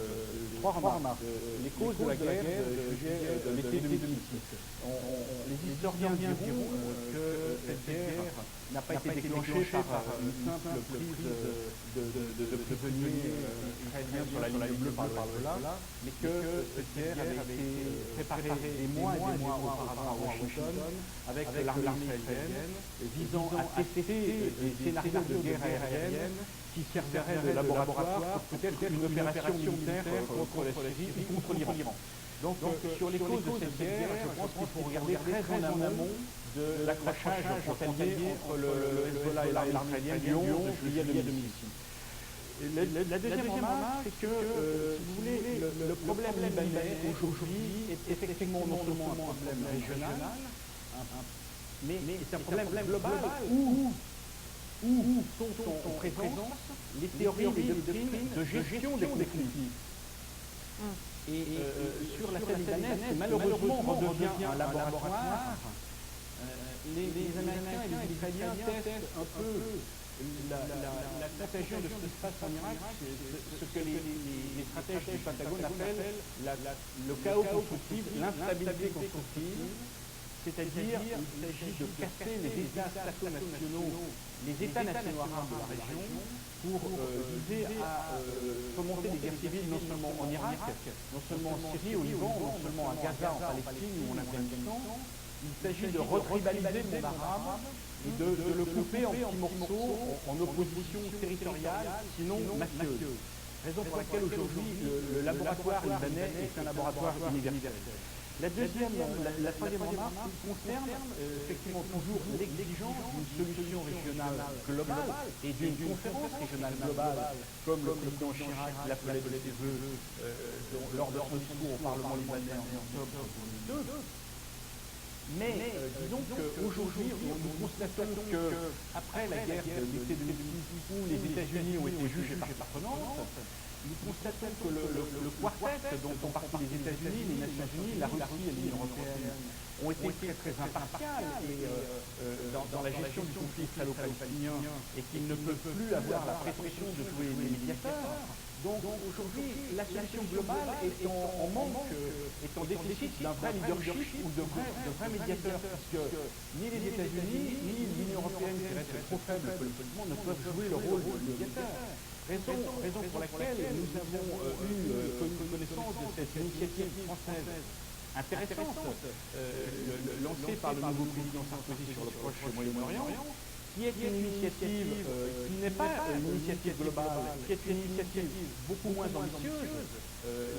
3 remarques. Les causes de la guerre de l'été 2006. Les historiens diront que cette guerre n'a pas été déclenchée par une simple prise de prisonniers israéliens sur la ligne bleue par là, mais que cette guerre avait été préparée des mois et des mois auparavant à Washington avec l'armée israélienne, visant à tester des scénarios de guerre aérienne qui serviraient de laboratoire pour peut-être une opération militaire contre la Syrie ou contre l'Iran. Donc, sur les causes de cette guerre, je pense qu'il faut regarder très en amont de l'accrochage frontalier entre le Hezbollah et l'armée israélienne du 11 juillet 2006. La deuxième remarque, c'est que, si vous voulez, le problème libanais aujourd'hui est effectivement non seulement un problème régional, mais c'est un problème global où sont en présence les théories et les doctrines de gestion des conflits. Et sur la scène libanaise, qui malheureusement redevient un laboratoire, les Américains et les Israéliens testent un peu la contagion de ce qui se passe en Irak, ce que les stratèges du Pentagone appellent le chaos constructif, l'instabilité constructive, c'est-à-dire il s'agit de casser les États stato-nationaux, les États nationaux arabes de la région, pour viser à fomenter des guerres civiles non seulement en Irak, non seulement en Syrie, au Liban, non seulement à Gaza, en Palestine ou en Afghanistan. Il s'agit de retribaliser le monde arabe et de le couper en petits morceaux, en opposition territoriale, sinon mafieuse. Raison pour laquelle aujourd'hui le laboratoire libanais est un laboratoire universel. La troisième remarque concerne effectivement toujours l'exigence d'une solution régionale globale et d'une conférence régionale globale, comme le président Chirac l'appelait de ses vœux lors de son discours au Parlement libanais en octobre 2002. Mais disons qu'aujourd'hui, nous constatons qu'après la guerre de l'été 2006, où les États-Unis ont été jugés partie prenante, nous constatons que le quartet dont font partie les États-Unis, les Nations Unies, la Russie et l'Union européenne ont été très impartiales dans la gestion du conflit israélo-palestinien et qu'ils ne peuvent plus avoir la prétention de jouer les médiateurs. Donc aujourd'hui, la solution globale est en manque, est en déficit d'un vrai leadership ou de vrais médiateurs, puisque ni les États-Unis, ni l'Union européenne, qui reste trop faible politiquement, ne peuvent jouer le rôle de médiateur. Raison pour laquelle nous avons eu connaissance de cette initiative française intéressante, lancée par le nouveau président Sarkozy sur le Proche et Moyen-Orient, qui est une initiative qui n'est pas une initiative globale, qui est une initiative beaucoup moins ambitieuse.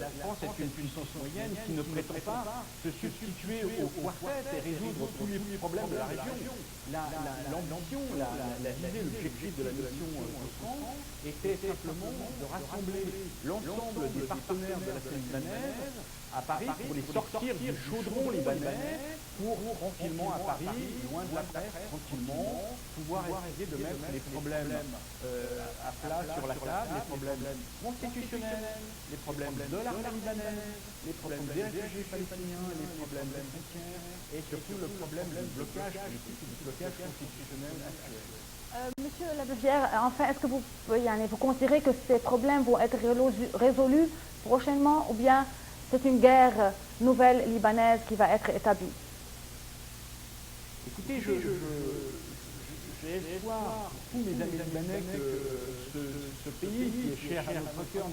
La France est une puissance moyenne qui ne prétend pas se substituer au quartet et résoudre tous les problèmes de la région. L'ambition, la visée, l'objectif de la mission Toscan était simplement de rassembler l'ensemble des partenaires de la scène libanaise à Paris pour les sortir du chaudron libanais pour tranquillement à Paris, loin de la presse, tranquillement, pouvoir essayer de mettre les problèmes à plat sur la table, les problèmes constitutionnels, les problèmes de l'armée libanaise, les problèmes des réfugiés palestiniens, les problèmes des frontières et surtout le problème du blocage constitutionnel actuel. Monsieur Labeuvière, enfin, est-ce que vous considérez que ces problèmes vont être résolus prochainement ou bien c'est une guerre nouvelle libanaise qui va être établie? Écoutez, j'ai espoir pour tous mes amis libanais que ce pays qui est cher à notre cœur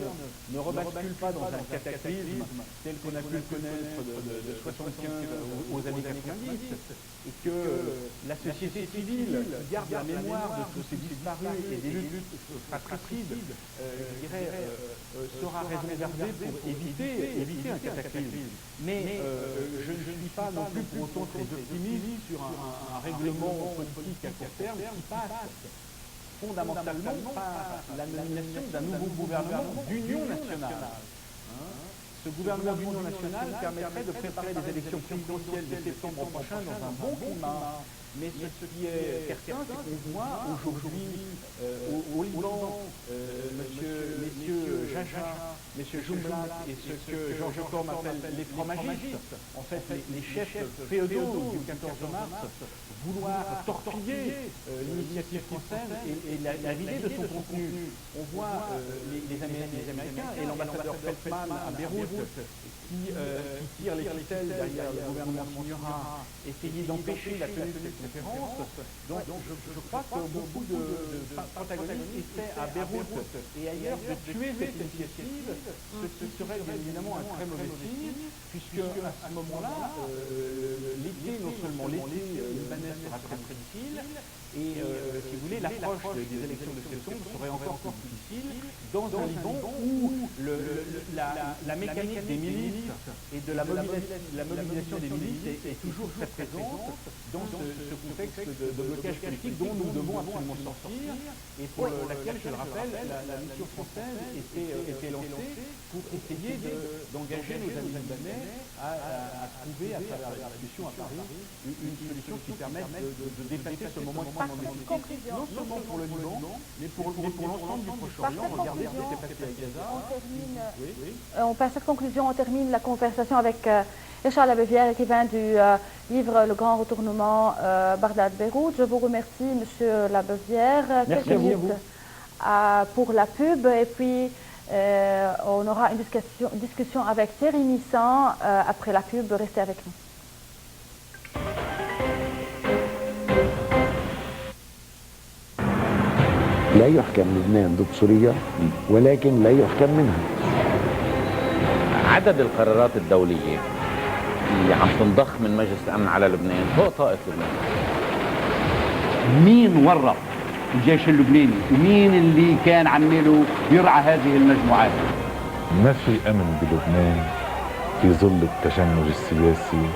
ne rebascule pas dans un cataclysme tel qu'on a pu le connaître de 75 aux années 90 et que la société civile qui garde la mémoire de tous ces disparus et des luttes fratricides, je dirais, sera raison garder pour éviter un cataclysme. Mais je ne suis pas non plus pour autant très optimiste sur un règlement politique à court terme qui passe fondamentalement par la nomination d'un nouveau gouvernement d'union nationale. Ce gouvernement d'union nationale permettrait de préparer les élections présidentielles de septembre prochain dans un bon climat. Mais ce qui est certain, c'est qu'on voit aujourd'hui au Liban, messieurs Jaja, messieurs Joumblat et ce que Georges Corm appelle les fromagistes, en fait les chefs féodaux du 14 mars, vouloir torpiller l'initiative française et la vider de son contenu. On voit les Américains et l'ambassadeur Feldman à Beyrouth qui tire les ficelles derrière le gouvernement Signorat, essayer d'empêcher la tenue de cette conférence. Donc je crois que beaucoup de protagonistes essaient à Beyrouth et ailleurs de tuer cette initiative, ce qui serait bien évidemment un très mauvais signe, puisque à ce moment-là, l'été, non seulement l'été libanais sera très difficile, et si vous voulez, l'approche des élections de septembre serait encore plus difficile dans un Liban où la mécanique des milices et de la mobilisation des milices est toujours très présente dans ce contexte de blocage politique dont nous devons absolument sortir et pour laquelle, je le rappelle, la mission française était lancée pour essayer d'engager nos amis libanais à trouver, à travers la discussion à Paris, une solution qui permette de dépasser ce moment extrêmement difficile, non seulement pour le Liban, mais pour l'ensemble du Proche-Orient. Regardez ce qui s'est passé à Gaza. Par cette conclusion, on termine la conversation avec Richard Labeuvière, écrivain du livre Le Grand Retournement Bagdad-Beyrouth. Je vous remercie, Monsieur Labeuvière. Merci à vous. Pour la pub et puis on aura une discussion avec Thierry Nissan après la pub. Restez avec nous. لا يحكم لبنان ضد سوريا ولكن لا يحكم منها. عدد القرارات الدولية اللي عم تنضخ من مجلس الأمن على لبنان فوق طاقة لبنان. مين ورط الجيش اللبناني ومين اللي كان عماله يرعى هذه المجموعات؟ ما في أمن بلبنان في ظل التشنج السياسي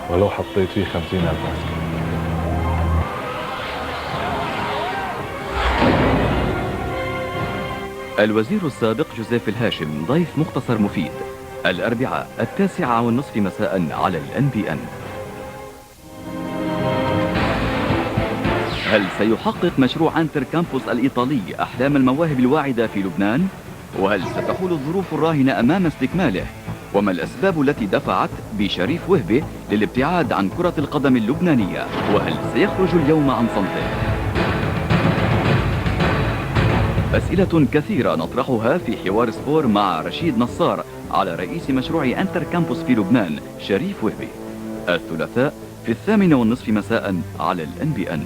ولو حطيت فيه 50,000 عسكري. الوزير السابق جوزيف الهاشم ضيف مختصر مفيد الأربعاء 9:30 مساء على الNBN. هل سيحقق مشروع أنتر كامبوس الإيطالي أحلام المواهب الواعدة في لبنان؟ وهل ستحول الظروف الراهنة أمام استكماله؟ وما الأسباب التي دفعت بشريف وهبي للابتعاد عن كرة القدم اللبنانية؟ وهل سيخرج اليوم عن صمته؟ أسئلة كثيرة نطرحها في حوار سبور مع رشيد نصار على رئيس مشروع أنتر كامبوس في لبنان شريف وهبي، الثلاثاء في 8:30 مساء على الNBN.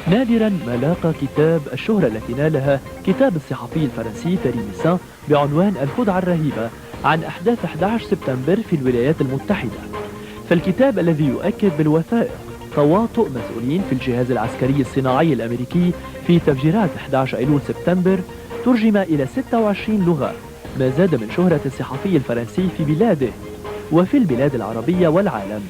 نادرا ما لاقى كتاب الشهرة التي نالها كتاب الصحفي الفرنسي تيري ميسان بعنوان الخدعة الرهيبة عن أحداث 11 سبتمبر في الولايات المتحدة. فالكتاب الذي يؤكد بالوثائق تواطؤ مسؤولين في الجهاز العسكري الصناعي الأمريكي في تفجيرات 11 أيلول سبتمبر ترجم إلى 26 لغة، ما زاد من شهرة الصحفي الفرنسي في بلاده وفي البلاد العربية والعالم،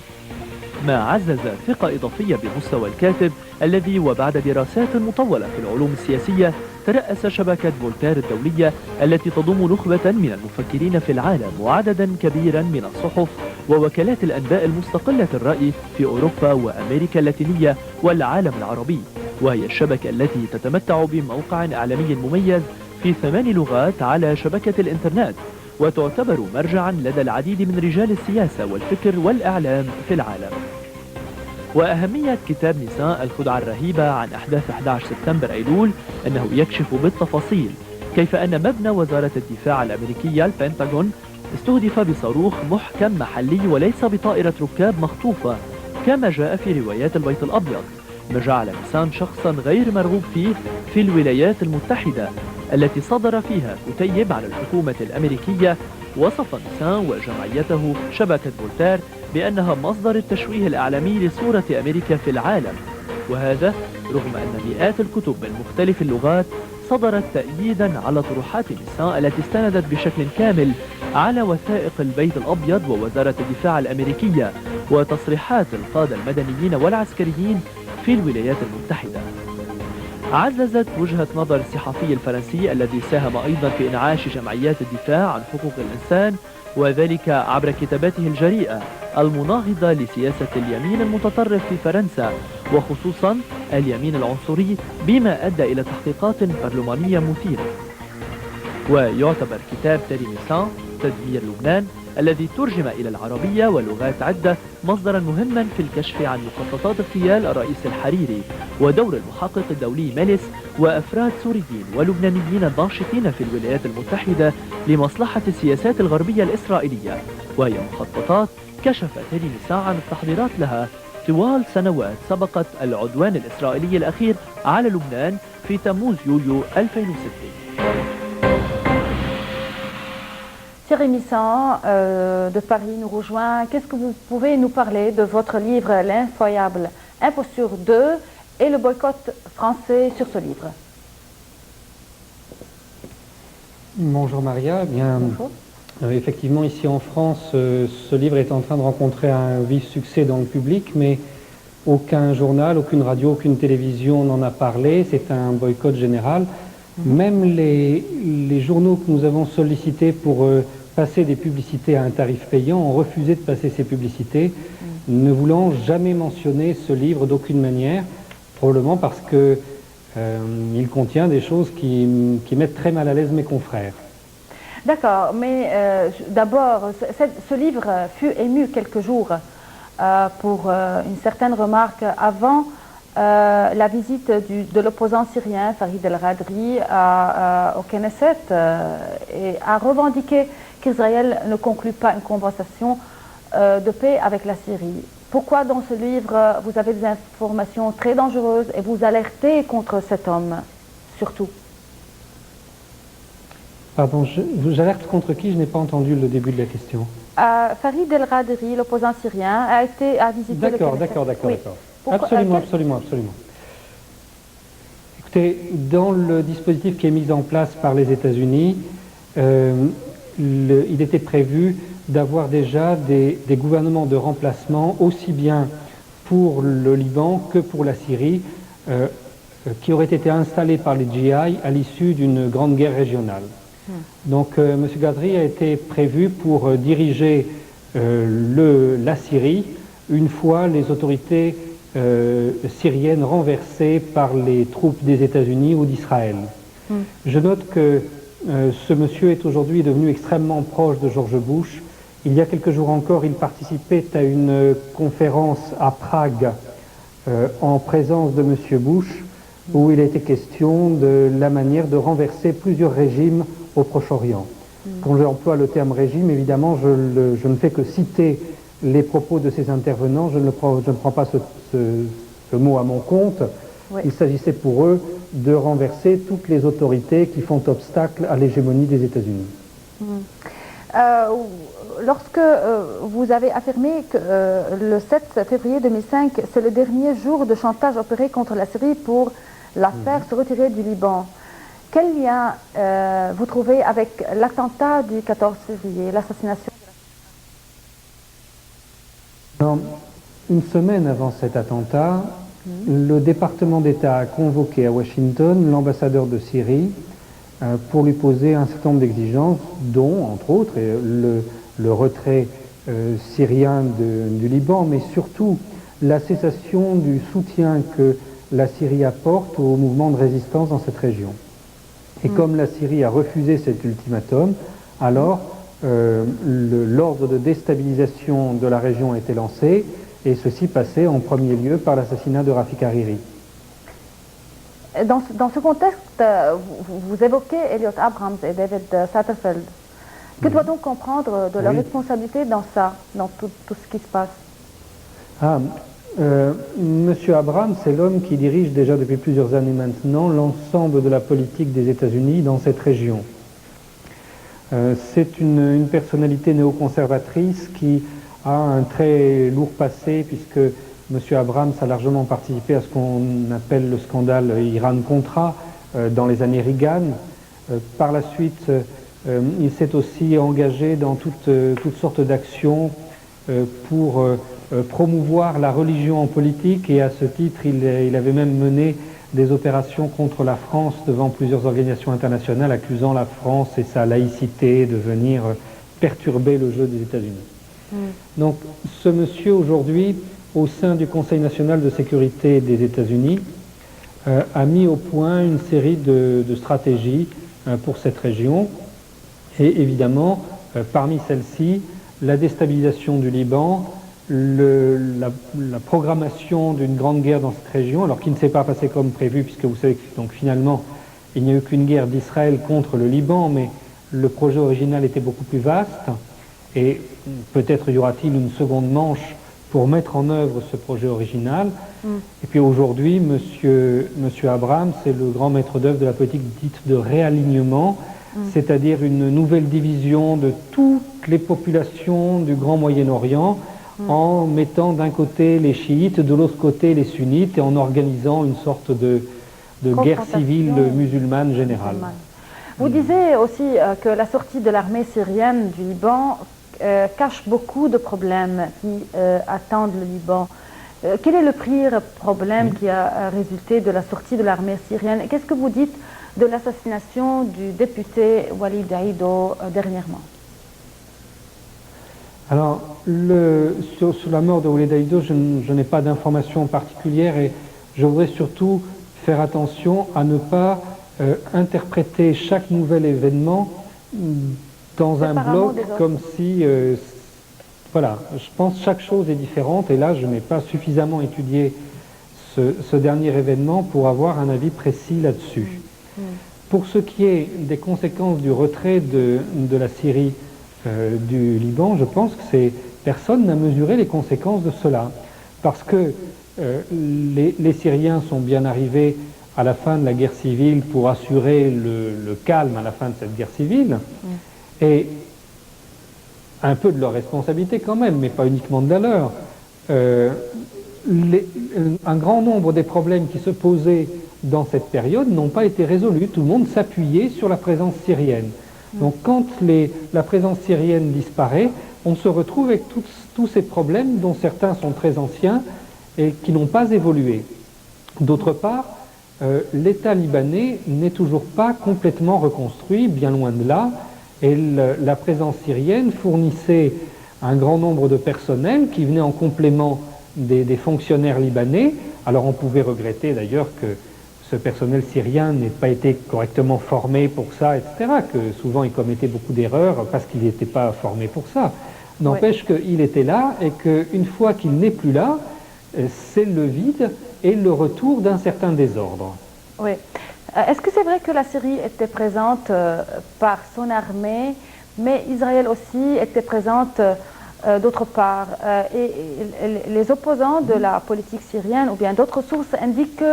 ما عزز ثقة إضافية بمستوى الكاتب الذي وبعد دراسات مطولة في العلوم السياسية ترأس شبكة فولتير الدولية التي تضم نخبة من المفكرين في العالم وعددا كبيرا من الصحف ووكالات الأنباء المستقلة الرأي في أوروبا وأمريكا اللاتينية والعالم العربي، وهي الشبكة التي تتمتع بموقع إعلامي مميز في 8 لغات على شبكة الإنترنت، وتعتبر مرجعا لدى العديد من رجال السياسة والفكر والإعلام في العالم. وأهمية كتاب ميسان الخدعة الرهيبة عن أحداث 11 سبتمبر أيلول أنه يكشف بالتفاصيل كيف أن مبنى وزارة الدفاع الأمريكية البنتاغون استهدف بصاروخ محكم محلي وليس بطائرة ركاب مخطوفة كما جاء في روايات البيت الأبيض، ما جعل ميسان شخصا غير مرغوب فيه في الولايات المتحدة التي صدر فيها كتيب على الحكومة الأمريكية وصف ميسان وجمعيته شبكة فولتير بأنها مصدر التشويه الإعلامي لصورة أمريكا في العالم، وهذا رغم أن مئات الكتب من مختلف اللغات صدرت تأييدا على طروحات ميسان التي استندت بشكل كامل على وثائق البيت الأبيض ووزارة الدفاع الأمريكية وتصريحات القادة المدنيين والعسكريين في الولايات المتحدة. عززت وجهة نظر الصحفي الفرنسي الذي ساهم أيضا في إنعاش جمعيات الدفاع عن حقوق الإنسان، وذلك عبر كتاباته الجريئة المناهضة لسياسة اليمين المتطرف في فرنسا وخصوصا اليمين العنصري، بما أدى إلى تحقيقات برلمانية مثيرة. ويعتبر كتاب تيري ميسان تدمير لبنان الذي ترجم إلى العربية ولغات عدة مصدرا مهما في الكشف عن مخططات اغتيال الرئيس الحريري ودور المحقق الدولي ميليس وأفراد سوريين ولبنانيين ناشطين في الولايات المتحدة لمصلحة السياسات الغربية الإسرائيلية، وهي مخططات كشف تيري ميسان عن التحضيرات لها طوال سنوات سبقت العدوان الإسرائيلي الأخير على لبنان في تموز يوليو 2006. Thierry Missan de Paris nous rejoint. Qu'est-ce que vous pouvez nous parler de votre livre L'ineffroyable imposture 2 et le boycott français sur ce livre? Bonjour Maria. Bien, bonjour. Effectivement, ici en France, ce livre est en train de rencontrer un vif succès dans le public, mais aucun journal, aucune radio, aucune télévision n'en a parlé. C'est un boycott général. Même les journaux que nous avons sollicités pour passer des publicités à un tarif payant ont refusé de passer ces publicités, ne voulant jamais mentionner ce livre d'aucune manière, probablement parce que il contient des choses qui mettent très mal à l'aise mes confrères. D'accord, mais d'abord, ce livre fut ému quelques jours pour une certaine remarque avant la visite de l'opposant syrien Farid El-Ghadri au Knesset et a revendiqué qu'Israël ne conclut pas une conversation de paix avec la Syrie. Pourquoi dans ce livre vous avez des informations très dangereuses et vous alertez contre cet homme surtout? Pardon, j'alerte contre qui? Je n'ai pas entendu le début de la question. Farid El-Ghadri, l'opposant syrien, a visité le Knesset. D'accord. Absolument. Écoutez, dans le dispositif qui est mis en place par les États-Unis, il était prévu d'avoir déjà des gouvernements de remplacement, aussi bien pour le Liban que pour la Syrie, qui auraient été installés par les GI à l'issue d'une grande guerre régionale. Donc M. Ghadri a été prévu pour diriger la Syrie une fois les autorités syriennes renversées par les troupes des États-Unis ou d'Israël. Je note que ce monsieur est aujourd'hui devenu extrêmement proche de George Bush. Il y a quelques jours encore, il participait à une conférence à Prague en présence de monsieur Bush, où il était question de la manière de renverser plusieurs régimes au Proche-Orient. Quand j'emploie le terme régime, évidemment, je ne fais que citer les propos de ces intervenants, je ne prends pas ce mot à mon compte. Oui. Il s'agissait pour eux de renverser toutes les autorités qui font obstacle à l'hégémonie des États-Unis. Lorsque vous avez affirmé que le 7 février 2005, c'est le dernier jour de chantage opéré contre la Syrie pour la faire se retirer du Liban, quel lien vous trouvez avec l'attentat du 14 février, l'assassination? Une semaine avant cet attentat, le département d'État a convoqué à Washington l'ambassadeur de Syrie pour lui poser un certain nombre d'exigences, dont, entre autres, le retrait syrien du Liban, mais surtout la cessation du soutien que la Syrie apporte au mouvement de résistance dans cette région. Et comme la Syrie a refusé cet ultimatum, alors l'ordre de déstabilisation de la région a été lancé, et ceci passait en premier lieu par l'assassinat de Rafik Hariri. Dans ce contexte, vous évoquez Elliot Abrams et David Satterfield. Que doit-on comprendre de leur responsabilité dans ça, dans tout ce qui se passe? Monsieur Abrams, c'est l'homme qui dirige déjà depuis plusieurs années maintenant l'ensemble de la politique des États-Unis dans cette région. C'est une personnalité néoconservatrice qui a un très lourd passé, puisque M. Abrams a largement participé à ce qu'on appelle le scandale Iran-Contra dans les années Reagan. Par la suite, il s'est aussi engagé dans toutes sortes d'actions pour promouvoir la religion en politique, et à ce titre, il avait même mené des opérations contre la France devant plusieurs organisations internationales, accusant la France et sa laïcité de venir perturber le jeu des États-Unis. Donc ce monsieur aujourd'hui, au sein du Conseil national de sécurité des États-Unis, a mis au point une série de stratégies pour cette région, et évidemment parmi celles-ci, la déstabilisation du Liban, la programmation d'une grande guerre dans cette région, alors qui ne s'est pas passé comme prévu, puisque vous savez que donc, finalement il n'y a eu qu'une guerre d'Israël contre le Liban, mais le projet original était beaucoup plus vaste, et peut-être y aura-t-il une seconde manche pour mettre en œuvre ce projet original. Et puis aujourd'hui, monsieur Abrams est le grand maître d'œuvre de la politique dite de réalignement, c'est-à-dire une nouvelle division de toutes les populations du Grand Moyen-Orient, en mettant d'un côté les chiites, de l'autre côté les sunnites, et en organisant une sorte de guerre civile musulmane générale. Vous disiez aussi que la sortie de l'armée syrienne du Liban cache beaucoup de problèmes qui attendent le Liban. Quel est le pire problème qui a résulté de la sortie de l'armée syrienne? Et qu'est-ce que vous dites de l'assassination du député Walid Aïdo dernièrement? Alors, sur la mort de Walid Aïdo, je n'ai pas d'informations particulières, et je voudrais surtout faire attention à ne pas interpréter chaque nouvel événement dans un bloc comme si... voilà, je pense que chaque chose est différente, et là je n'ai pas suffisamment étudié ce dernier événement pour avoir un avis précis là-dessus. Pour ce qui est des conséquences du retrait de la Syrie du Liban, je pense que personne n'a mesuré les conséquences de cela, parce que les Syriens sont bien arrivés à la fin de la guerre civile pour assurer le calme à la fin de cette guerre civile, et un peu de leur responsabilité quand même, mais pas uniquement de la leur. Un grand nombre des problèmes qui se posaient dans cette période n'ont pas été résolus. Tout le monde s'appuyait sur la présence syrienne. Donc quand la présence syrienne disparaît, on se retrouve avec tous ces problèmes dont certains sont très anciens et qui n'ont pas évolué. D'autre part, l'État libanais n'est toujours pas complètement reconstruit, bien loin de là, et la présence syrienne fournissait un grand nombre de personnel qui venait en complément des fonctionnaires libanais. Alors on pouvait regretter d'ailleurs que ce personnel syrien n'ait pas été correctement formé pour ça, etc., que souvent il commettait beaucoup d'erreurs parce qu'il n'était pas formé pour ça. N'empêche qu'il était là et qu'une fois qu'il n'est plus là, c'est le vide et le retour d'un certain désordre. Oui. Est-ce que c'est vrai que la Syrie était présente par son armée, mais Israël aussi était présente d'autre part et les opposants de la politique syrienne ou bien d'autres sources indiquent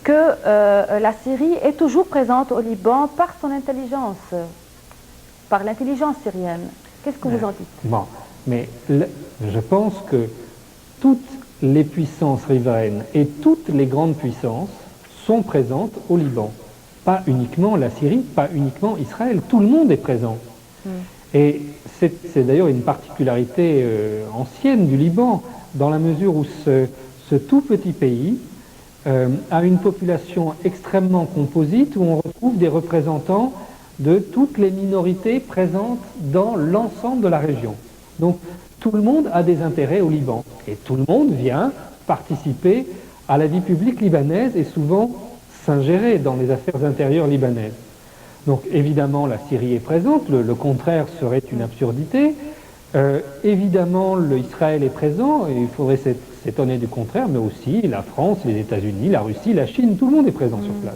que la Syrie est toujours présente au Liban par son intelligence, par l'intelligence syrienne. Qu'est-ce que vous en dites? Bon, mais je pense que toutes les puissances riveraines et toutes les grandes puissances sont présentes au Liban. Pas uniquement la Syrie, pas uniquement Israël, tout le monde est présent. Et c'est d'ailleurs une particularité ancienne du Liban, dans la mesure où ce tout petit pays a une population extrêmement composite, où on retrouve des représentants de toutes les minorités présentes dans l'ensemble de la région. Donc tout le monde a des intérêts au Liban, et tout le monde vient participer à la vie publique libanaise et souvent s'ingérer dans les affaires intérieures libanaises. Donc évidemment la Syrie est présente, le contraire serait une absurdité. Évidemment Israël est présent, et il faudrait s'étonner du contraire, mais aussi la France, les États-Unis, la Russie, la Chine, tout le monde est présent sur place.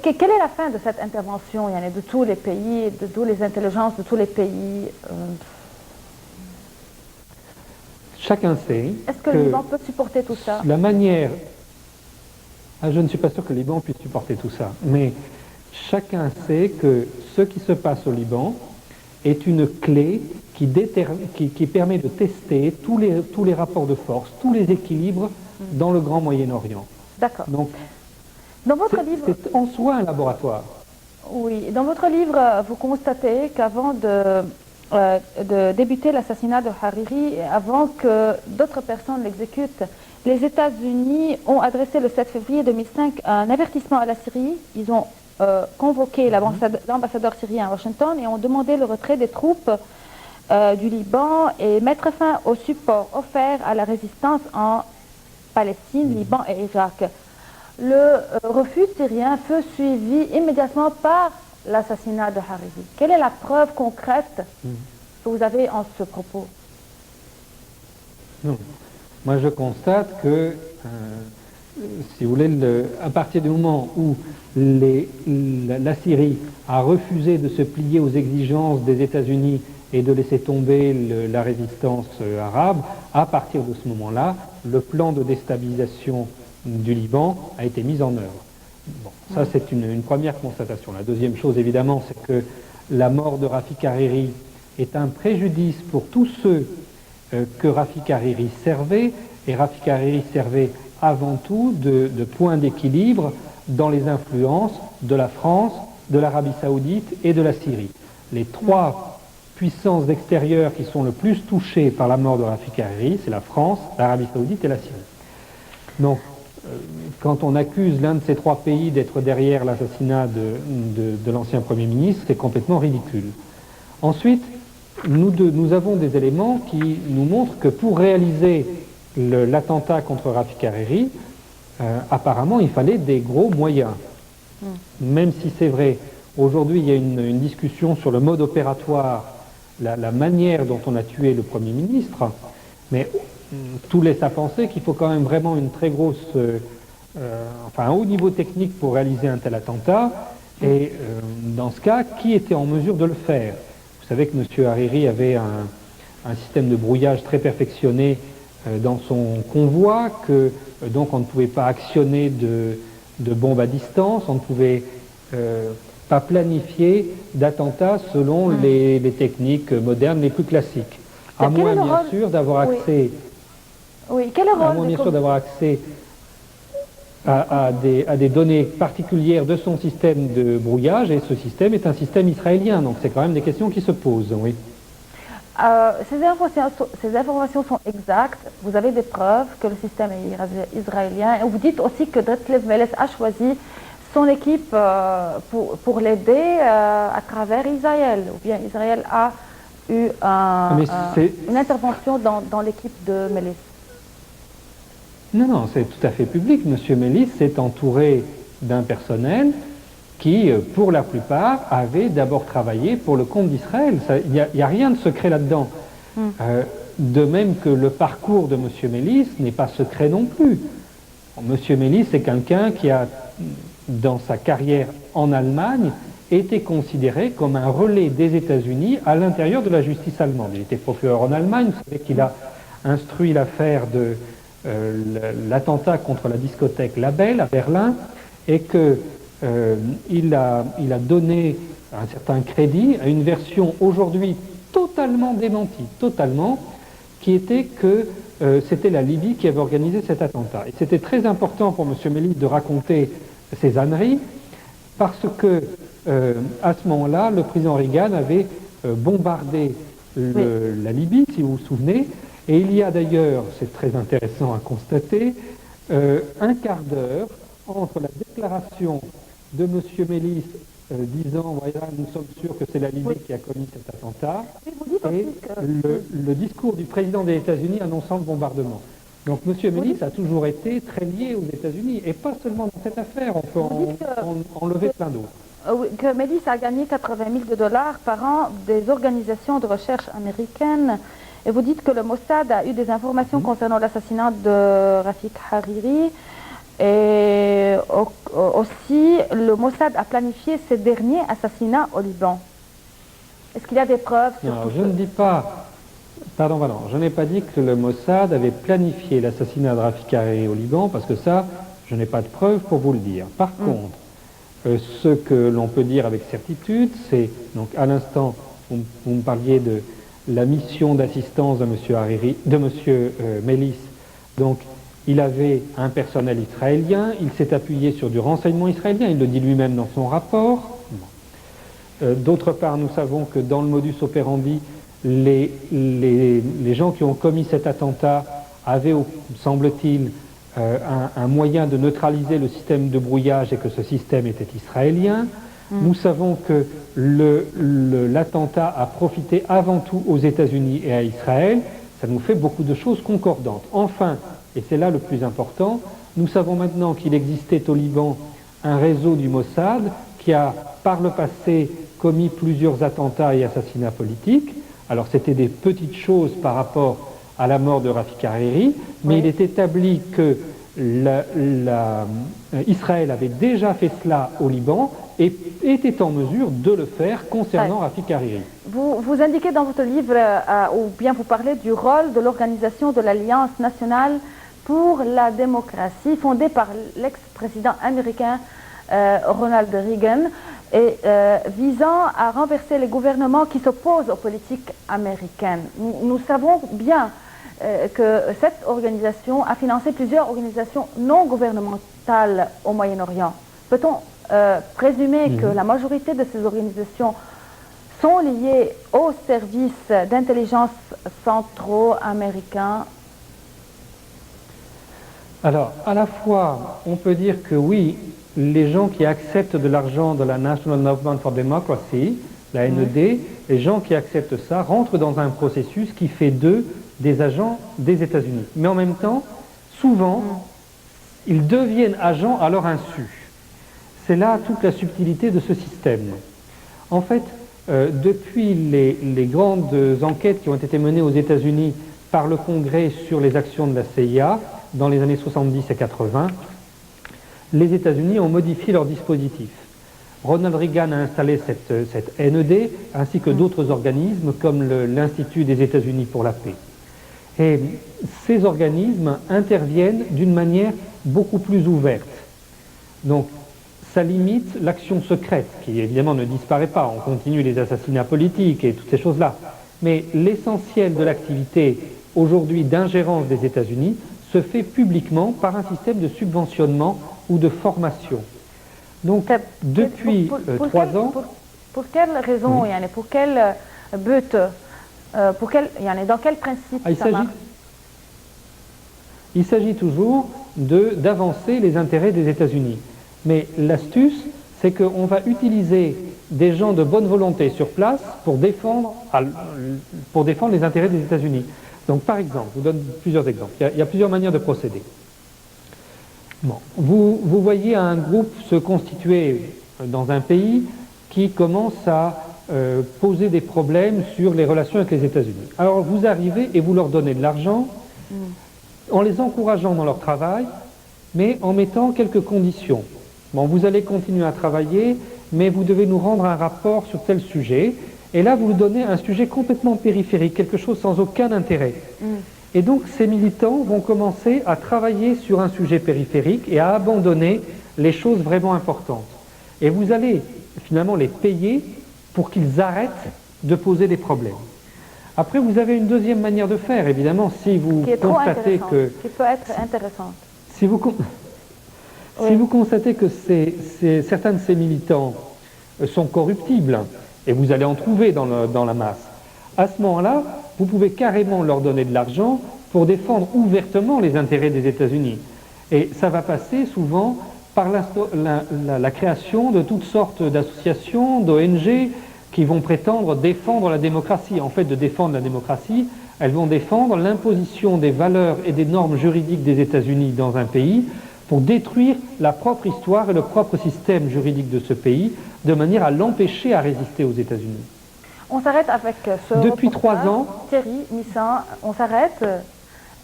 Quelle est la fin de cette intervention de tous les pays, de toutes les intelligences de tous les pays? Chacun sait. Est-ce que le Liban peut supporter tout ça? La manière... je ne suis pas sûr que le Liban puisse supporter tout ça, mais chacun sait que ce qui se passe au Liban est une clé qui permet de tester tous les rapports de force, tous les équilibres dans le Grand Moyen-Orient. D'accord. Donc, dans votre livre... c'est en soi un laboratoire. Oui, dans votre livre, vous constatez qu'avant de débuter l'assassinat de Hariri, et avant que d'autres personnes l'exécutent, les États-Unis ont adressé le 7 février 2005 un avertissement à la Syrie. Ils ont convoqué l'ambassadeur syrien à Washington et ont demandé le retrait des troupes du Liban et mettre fin au support offert à la résistance en Palestine, Liban et Irak. Le refus syrien fut suivi immédiatement par l'assassinat de Hariri. Quelle est la preuve concrète que vous avez en ce propos? Non. Moi, je constate que, si vous voulez, à partir du moment où la Syrie a refusé de se plier aux exigences des États-Unis et de laisser tomber la résistance arabe, à partir de ce moment-là, le plan de déstabilisation du Liban a été mis en œuvre. Bon, ça, c'est une première constatation. La deuxième chose, évidemment, c'est que la mort de Rafik Hariri est un préjudice pour tous ceux que Rafik Hariri servait, et Rafik Hariri servait avant tout de point d'équilibre dans les influences de la France, de l'Arabie Saoudite et de la Syrie. Les trois puissances extérieures qui sont le plus touchées par la mort de Rafik Hariri, c'est la France, l'Arabie Saoudite et la Syrie. Donc, quand on accuse l'un de ces trois pays d'être derrière l'assassinat de l'ancien Premier ministre, c'est complètement ridicule. Ensuite, nous avons des éléments qui nous montrent que pour réaliser l'attentat contre Rafik Hariri, apparemment il fallait des gros moyens. Même si c'est vrai, aujourd'hui il y a une discussion sur le mode opératoire, la manière dont on a tué le Premier ministre, mais tout laisse à penser qu'il faut quand même vraiment une très grosse, un haut niveau technique pour réaliser un tel attentat, et dans ce cas, qui était en mesure de le faire? Vous savez que M. Hariri avait un système de brouillage très perfectionné dans son convoi, que donc on ne pouvait pas actionner de bombes à distance, on ne pouvait pas planifier d'attentats selon les techniques modernes les plus classiques. À moins bien sûr d'avoir accès, d'avoir accès à des données particulières de son système de brouillage, et ce système est un système israélien, donc c'est quand même des questions qui se posent, oui. Ces informations sont exactes, vous avez des preuves que le système est israélien, et vous dites aussi que Detlef Meles a choisi son équipe pour l'aider à travers Israël, ou bien Israël a eu une intervention dans l'équipe de Melis? Non, non, c'est tout à fait public. Monsieur Melis s'est entouré d'un personnel qui, pour la plupart, avait d'abord travaillé pour le compte d'Israël. Il n'y a rien de secret là-dedans. De même que le parcours de monsieur Melis n'est pas secret non plus. Monsieur Melis, c'est quelqu'un qui a, dans sa carrière en Allemagne, été considéré comme un relais des États-Unis à l'intérieur de la justice allemande. Il était procureur en Allemagne, vous savez qu'il a instruit l'affaire de l'attentat contre la discothèque Label à Berlin, et qu'il a donné un certain crédit à une version aujourd'hui totalement démentie, qui était que c'était la Libye qui avait organisé cet attentat. Et c'était très important pour M. Melis de raconter ces âneries, parce que à ce moment-là, le président Reagan avait bombardé la Libye, si vous vous souvenez, et il y a d'ailleurs, c'est très intéressant à constater, un quart d'heure entre la déclaration de M. Melis disant, voilà, nous sommes sûrs que c'est la Libye qui a commis cet attentat, et le discours du président des États-Unis annonçant le bombardement. Donc M. Melis a toujours été très lié aux États-Unis, et pas seulement dans cette affaire, on peut en lever plein d'autres. Que Melis a gagné 80 000 $ par an des organisations de recherche américaines, et vous dites que le Mossad a eu des informations concernant l'assassinat de Rafik Hariri, et aussi le Mossad a planifié ces derniers assassinats au Liban. Est-ce qu'il y a des preuves sur Non, je ne dis pas... Pardon, je n'ai pas dit que le Mossad avait planifié l'assassinat de Rafik Hariri au Liban, parce que ça, je n'ai pas de preuves pour vous le dire. Par contre, ce que l'on peut dire avec certitude, c'est, donc à l'instant, vous me parliez de la mission d'assistance de M. Melis. Donc, il avait un personnel israélien, il s'est appuyé sur du renseignement israélien, il le dit lui-même dans son rapport. D'autre part, nous savons que dans le modus operandi, les gens qui ont commis cet attentat avaient, semble-t-il, un moyen de neutraliser le système de brouillage, et que ce système était israélien. Nous savons que l'attentat a profité avant tout aux États-Unis et à Israël. Ça nous fait beaucoup de choses concordantes. Enfin, et c'est là le plus important, nous savons maintenant qu'il existait au Liban un réseau du Mossad qui a, par le passé, commis plusieurs attentats et assassinats politiques. Alors c'était des petites choses par rapport à la mort de Rafik Hariri, mais il est établi que Israël avait déjà fait cela au Liban et était en mesure de le faire concernant Rafik Hariri. Vous indiquez dans votre livre, ou bien vous parlez du rôle de l'organisation de l'Alliance nationale pour la démocratie, fondée par l'ex-président américain Ronald Reagan, et visant à renverser les gouvernements qui s'opposent aux politiques américaines. Nous savons bien que cette organisation a financé plusieurs organisations non gouvernementales au Moyen-Orient. Peut-on présumer que la majorité de ces organisations sont liées aux services d'intelligence centraux américains? Alors, à la fois, on peut dire que oui, les gens qui acceptent de l'argent de la National Movement for Democracy, la NED, les gens qui acceptent ça rentrent dans un processus qui fait d'eux des agents des États-Unis. Mais en même temps, souvent, ils deviennent agents à leur insu. C'est là toute la subtilité de ce système. En fait, depuis les grandes enquêtes qui ont été menées aux États-Unis par le Congrès sur les actions de la CIA dans les années 70 et 80, les États-Unis ont modifié leur dispositif. Ronald Reagan a installé cette NED, ainsi que d'autres organismes comme l'Institut des États-Unis pour la paix. Et ces organismes interviennent d'une manière beaucoup plus ouverte. Donc, ça limite l'action secrète, qui évidemment ne disparaît pas. On continue les assassinats politiques et toutes ces choses-là. Mais l'essentiel de l'activité aujourd'hui d'ingérence des États-Unis se fait publiquement par un système de subventionnement ou de formation. Donc, depuis 3 ans... Pour quelle raison, pour quel but, dans quel principe ça marche? Il s'agit toujours d'avancer les intérêts des États-Unis. Mais l'astuce, c'est qu'on va utiliser des gens de bonne volonté sur place pour défendre les intérêts des États-Unis. Donc par exemple, je vous donne plusieurs exemples. Il y a plusieurs manières de procéder. Bon. Vous voyez un groupe se constituer dans un pays qui commence à poser des problèmes sur les relations avec les États-Unis. Alors vous arrivez et vous leur donnez de l'argent en les encourageant dans leur travail, mais en mettant quelques conditions. Bon, vous allez continuer à travailler, mais vous devez nous rendre un rapport sur tel sujet. Et là, vous donnez un sujet complètement périphérique, quelque chose sans aucun intérêt. Et donc, ces militants vont commencer à travailler sur un sujet périphérique et à abandonner les choses vraiment importantes. Et vous allez finalement les payer pour qu'ils arrêtent de poser des problèmes. Après, vous avez une deuxième manière de faire, évidemment, si vous constatez que... Qui peut être intéressante. Si vous constatez que certains de ces militants sont corruptibles, et vous allez en trouver dans la masse, à ce moment-là, vous pouvez carrément leur donner de l'argent pour défendre ouvertement les intérêts des États-Unis. Et ça va passer souvent par la création de toutes sortes d'associations, d'ONG, qui vont prétendre défendre la démocratie. En fait, de défendre la démocratie, elles vont défendre l'imposition des valeurs et des normes juridiques des États-Unis dans un pays pour détruire la propre histoire et le propre système juridique de ce pays, de manière à l'empêcher à résister aux États-Unis. On s'arrête avec ce Depuis 3 ans, Thierry Missan, on s'arrête,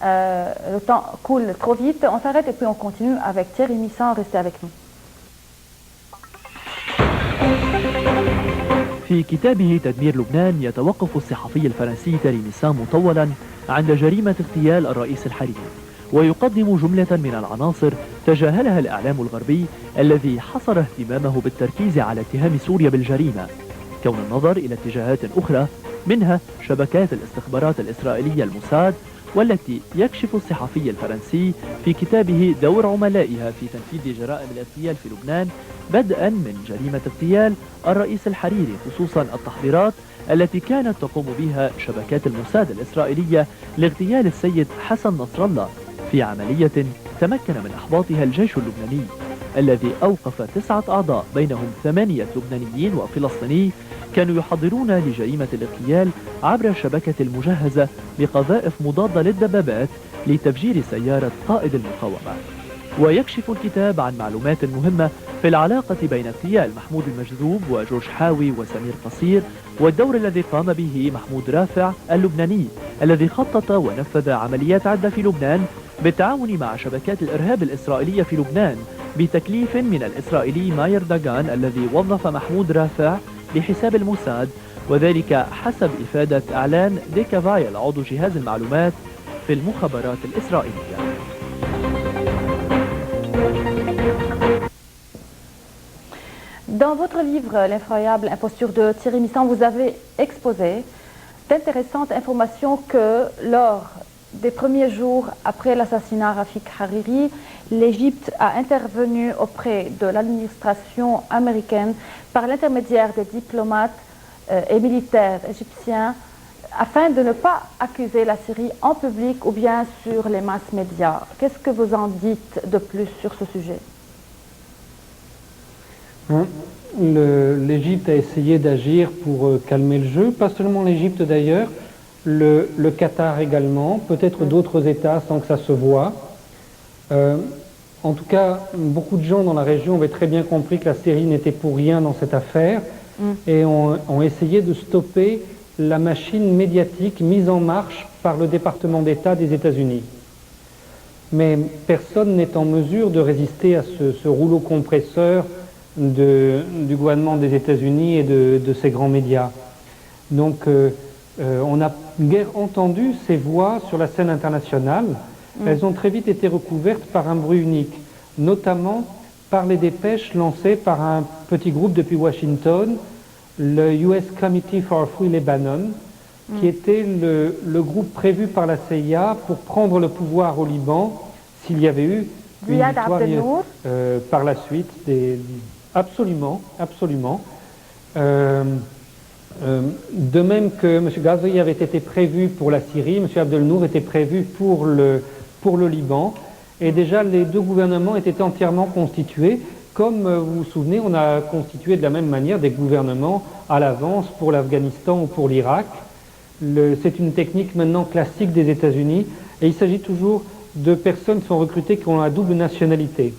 le temps coule trop vite, on s'arrête et puis on continue avec Thierry Missan, restez avec nous. في كتابه تدمير لبنان يتوقف الصحفي الفرنسي تيري ميسان مطولا عند جريمة اغتيال الرئيس الحريري، ويقدم جملة من العناصر تجاهلها الإعلام الغربي الذي حصر اهتمامه بالتركيز على اتهام سوريا بالجريمة، كون النظر إلى اتجاهات أخرى منها شبكات الاستخبارات الإسرائيلية الموساد، والتي يكشف الصحفي الفرنسي في كتابه دور عملائها في تنفيذ جرائم الاغتيال في لبنان، بدءا من جريمة اغتيال الرئيس الحريري، خصوصا التحضيرات التي كانت تقوم بها شبكات الموساد الإسرائيلية لاغتيال السيد حسن نصر الله في عملية تمكن من إحباطها الجيش اللبناني الذي أوقف 9 أعضاء بينهم 8 لبنانيين وفلسطيني كانوا يحضرون لجريمة الاغتيال عبر الشبكة المجهزة بقذائف مضادة للدبابات لتفجير سيارة قائد المقاومة. ويكشف الكتاب عن معلومات مهمة في العلاقة بين اغتيال محمود المجذوب وجورج حاوي وسمير قصير والدور الذي قام به محمود رافع اللبناني الذي خطط ونفذ عمليات عدة في لبنان بالتعاون مع شبكات الإرهاب الإسرائيلية في لبنان بتكليف من الإسرائيلي ماير داغان الذي وظف محمود رافع بحساب الموساد، وذلك حسب إفادة إعلان ديكافايل عضو جهاز المعلومات في المخابرات الإسرائيلية. Dans votre livre, L'ineffroyable imposture de Thierry Missan, vous avez exposé d'intéressantes informations que lors des premiers jours après l'assassinat Rafik Hariri, l'Égypte a intervenu auprès de l'administration américaine par l'intermédiaire des diplomates et militaires égyptiens afin de ne pas accuser la Syrie en public ou bien sur les masses médias. Qu'est-ce que vous en dites de plus sur ce sujet? L'Égypte a essayé d'agir pour calmer le jeu, pas seulement l'Égypte d'ailleurs, le Qatar également, peut-être d'autres États sans que ça se voie. En tout cas, beaucoup de gens dans la région avaient très bien compris que la Syrie n'était pour rien dans cette affaire et ont essayé de stopper la machine médiatique mise en marche par le département d'État des États-Unis. Mais personne n'est en mesure de résister à ce rouleau compresseur du gouvernement des États-Unis et de ces grands médias. Donc on n'a guère entendu ces voix sur la scène internationale. Elles ont très vite été recouvertes par un bruit unique, notamment par les dépêches lancées par un petit groupe depuis Washington, le US Committee for Free Lebanon, qui était le groupe prévu par la CIA pour prendre le pouvoir au Liban s'il y avait eu une victoire par la suite. Absolument, absolument. De même que M. Ghazouani avait été prévu pour la Syrie, M. Abdel Nour était prévu pour le Liban. Et déjà, les deux gouvernements étaient entièrement constitués. comme vous vous souvenez, on a constitué de la même manière des gouvernements à l'avance pour l'Afghanistan ou pour l'Irak. C'est une technique maintenant classique des États-Unis et il s'agit toujours de personnes qui sont recrutées qui ont la double nationalité.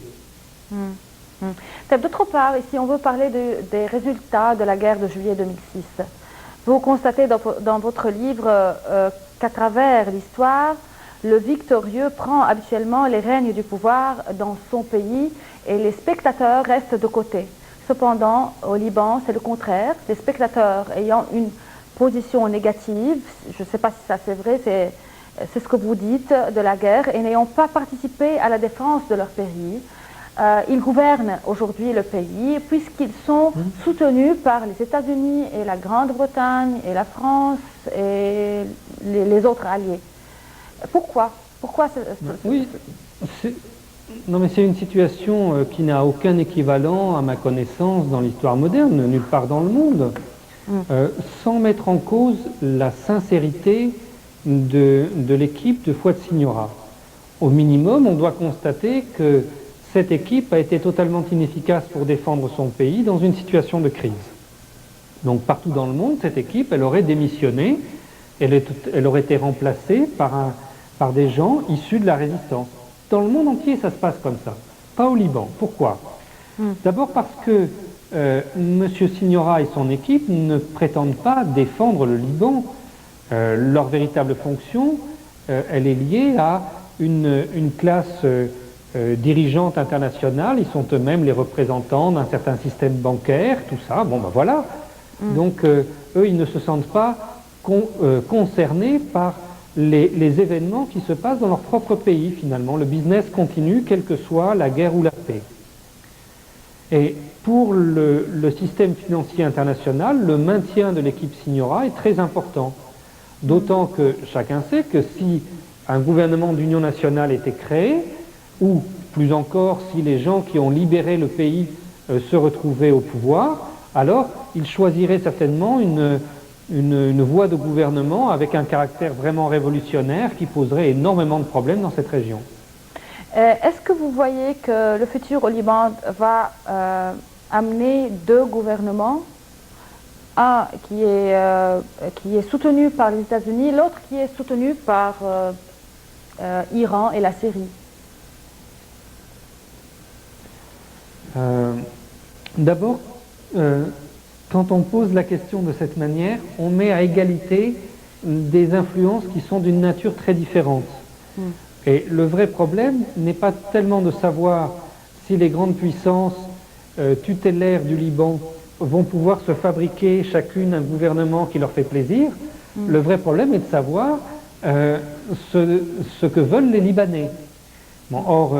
D'autre part, si on veut parler des résultats de la guerre de juillet 2006, vous constatez dans votre livre qu'à travers l'histoire, le victorieux prend habituellement les rênes du pouvoir dans son pays et les spectateurs restent de côté. Cependant, au Liban, c'est le contraire. Les spectateurs ayant une position négative, je ne sais pas si ça c'est vrai, c'est ce que vous dites de la guerre, et n'ayant pas participé à la défense de leur pays, ils gouvernent aujourd'hui le pays puisqu'ils sont soutenus par les États-Unis et la Grande-Bretagne et la France et les autres alliés. Pourquoi Oui, non mais c'est une situation qui n'a aucun équivalent à ma connaissance dans l'histoire moderne, nulle part dans le monde, sans mettre en cause la sincérité de l'équipe de Fouad Signorat. Au minimum, on doit constater que cette équipe a été totalement inefficace pour défendre son pays dans une situation de crise. Donc partout dans le monde, cette équipe, elle aurait démissionné, elle aurait été remplacée par des gens issus de la résistance. Dans le monde entier, ça se passe comme ça. Pas au Liban. Pourquoi? D'abord parce que M. Signorat et son équipe ne prétendent pas défendre le Liban. Leur véritable fonction, elle est liée à une classe dirigeante internationale. Ils sont eux-mêmes les représentants d'un certain système bancaire, tout ça. Bon, ben voilà. Donc, eux, ils ne se sentent pas concernés par les événements qui se passent dans leur propre pays, finalement. Le business continue, quelle que soit la guerre ou la paix. Et pour le système financier international, le maintien de l'équipe Signorat est très important. D'autant que chacun sait que si un gouvernement d'union nationale était créé, ou plus encore si les gens qui ont libéré le pays se retrouvaient au pouvoir, alors ils choisiraient certainement une voie de gouvernement avec un caractère vraiment révolutionnaire qui poserait énormément de problèmes dans cette région. Est-ce que vous voyez que le futur au Liban va amener deux gouvernements, un qui est soutenu par les États-Unis, l'autre qui est soutenu par Iran et la Syrie? D'abord, quand on pose la question de cette manière, on met à égalité des influences qui sont d'une nature très différente. Et le vrai problème n'est pas tellement de savoir si les grandes puissances tutélaires du Liban vont pouvoir se fabriquer chacune un gouvernement qui leur fait plaisir. Le vrai problème est de savoir ce que veulent les Libanais. Bon, or,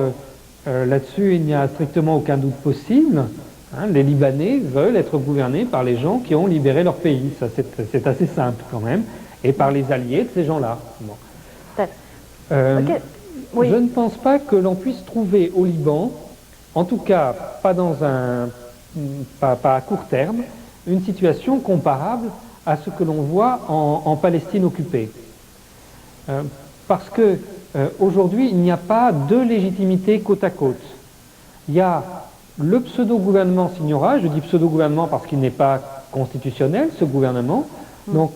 là-dessus, il n'y a strictement aucun doute possible. Les Libanais veulent être gouvernés par les gens qui ont libéré leur pays. Ça, c'est assez simple quand même. Et par les alliés de ces gens-là. Bon. Oui. Je ne pense pas que l'on puisse trouver au Liban, en tout cas pas à court terme, une situation comparable à ce que l'on voit en Palestine occupée. Parce que aujourd'hui, il n'y a pas de légitimité côte à côte. Il y a le pseudo-gouvernement Signorat, je dis pseudo-gouvernement parce qu'il n'est pas constitutionnel, ce gouvernement. Donc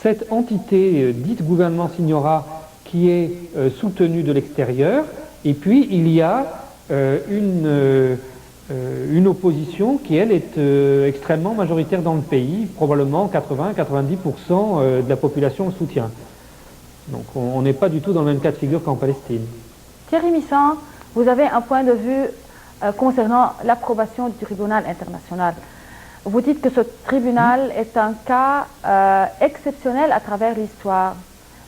cette entité dite gouvernement Signorat qui est soutenue de l'extérieur, et puis il y a une opposition qui, elle, est extrêmement majoritaire dans le pays, probablement 80-90% de la population le soutient. Donc on n'est pas du tout dans le même cas de figure qu'en Palestine. Thierry Missan, vous avez un point de vue concernant l'approbation du tribunal international. Vous dites que ce tribunal est un cas exceptionnel à travers l'histoire.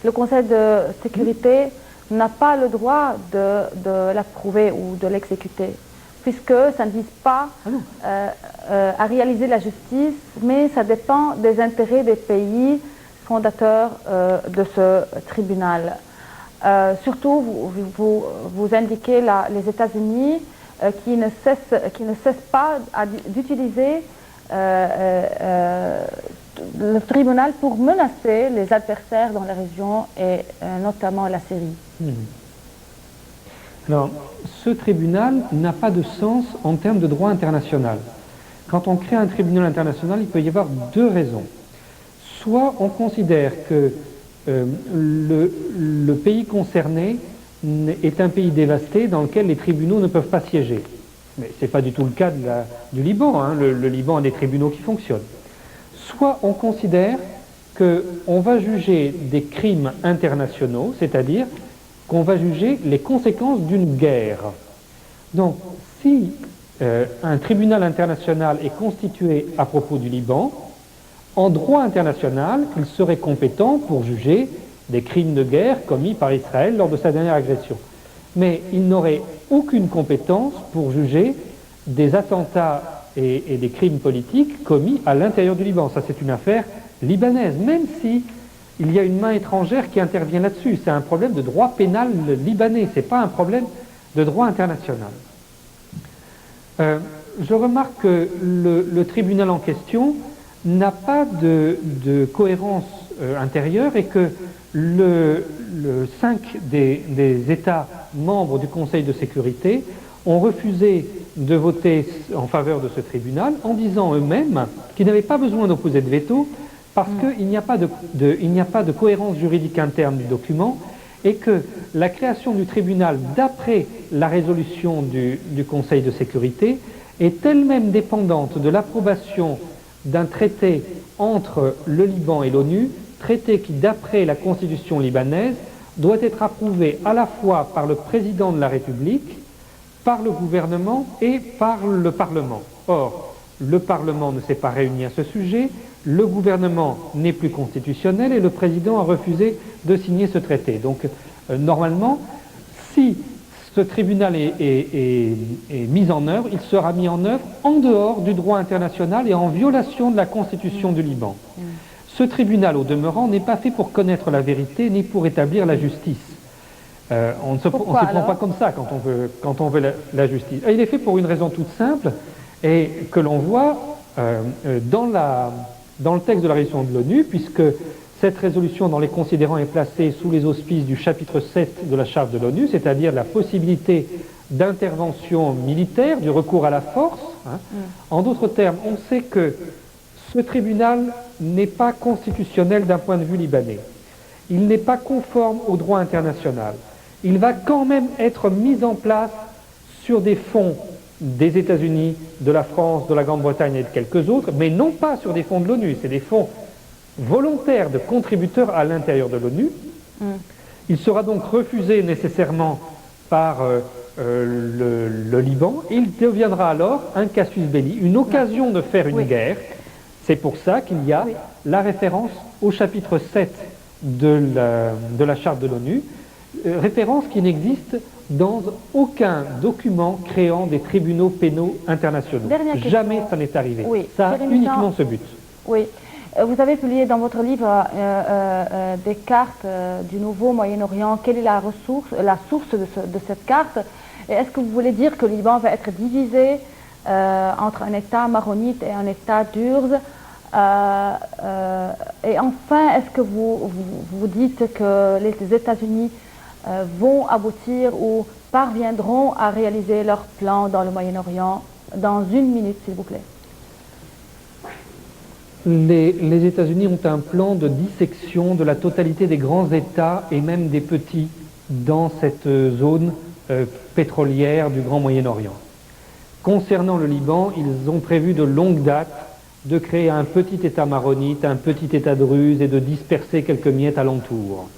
Le Conseil de sécurité n'a pas le droit de l'approuver ou de l'exécuter, puisque ça ne vise pas à réaliser la justice, mais ça dépend des intérêts des pays fondateurs de ce tribunal. Surtout, vous indiquez les États-Unis qui ne cessent pas d'utiliser le tribunal pour menacer les adversaires dans la région et notamment la Syrie. Non, ce tribunal n'a pas de sens en termes de droit international. Quand on crée un tribunal international, il peut y avoir deux raisons. Soit on considère que le pays concerné est un pays dévasté dans lequel les tribunaux ne peuvent pas siéger. Mais ce n'est pas du tout le cas du Liban, hein. Le Liban a des tribunaux qui fonctionnent. Soit on considère qu'on va juger des crimes internationaux, c'est-à-dire qu'on va juger les conséquences d'une guerre. Donc, si un tribunal international est constitué à propos du Liban, en droit international, il serait compétent pour juger des crimes de guerre commis par Israël lors de sa dernière agression. Mais il n'aurait aucune compétence pour juger des attentats et des crimes politiques commis à l'intérieur du Liban. Ça, c'est une affaire libanaise, même si il y a une main étrangère qui intervient là-dessus. C'est un problème de droit pénal libanais, ce n'est pas un problème de droit international. Je remarque que le tribunal en question n'a pas de cohérence intérieure et que le 5 des États membres du Conseil de sécurité ont refusé de voter en faveur de ce tribunal en disant eux-mêmes qu'ils n'avaient pas besoin d'opposer de veto parce qu'il n'y a pas de cohérence juridique interne du document et que la création du tribunal d'après la résolution du Conseil de sécurité est elle-même dépendante de l'approbation d'un traité entre le Liban et l'ONU, traité qui, d'après la constitution libanaise, doit être approuvé à la fois par le président de la République, par le gouvernement et par le Parlement. Or, le Parlement ne s'est pas réuni à ce sujet, le gouvernement n'est plus constitutionnel et le président a refusé de signer ce traité. Donc, normalement, si ce tribunal est mis en œuvre, il sera mis en œuvre en dehors du droit international et en violation de la constitution du Liban. Ce tribunal, au demeurant, n'est pas fait pour connaître la vérité ni pour établir la justice. On ne se prend pas comme ça quand on veut la justice. Et il est fait pour une raison toute simple et que l'on voit dans le texte de la résolution de l'ONU, puisque cette résolution dans les considérants est placée sous les auspices du chapitre 7 de la charte de l'ONU, c'est-à-dire la possibilité d'intervention militaire, du recours à la force. En d'autres termes, on sait que ce tribunal n'est pas constitutionnel d'un point de vue libanais. Il n'est pas conforme au droit international. Il va quand même être mis en place sur des fonds des États-Unis, de la France, de la Grande-Bretagne et de quelques autres, mais non pas sur des fonds de l'ONU. C'est des fonds volontaires de contributeurs à l'intérieur de l'ONU. Il sera donc refusé nécessairement par le Liban et il deviendra alors un casus belli, une occasion de faire une guerre. C'est pour ça qu'il y a la référence au chapitre 7 de la charte de l'ONU, référence qui n'existe dans aucun document créant des tribunaux pénaux internationaux. Jamais ça n'est arrivé. Ça a uniquement ce but. Oui. Vous avez publié dans votre livre des cartes du nouveau Moyen-Orient. Quelle est la source de cette carte? Et est-ce que vous voulez dire que le Liban va être divisé entre un État maronite et un État druze? Et enfin, est-ce que vous dites que les États-Unis vont aboutir ou parviendront à réaliser leur plan dans le Moyen-Orient dans une minute, s'il vous plaît? Les États-Unis ont un plan de dissection de la totalité des grands États et même des petits dans cette zone pétrolière du Grand Moyen-Orient. Concernant le Liban, ils ont prévu de longue date de créer un petit État maronite, un petit État druze et de disperser quelques miettes alentour.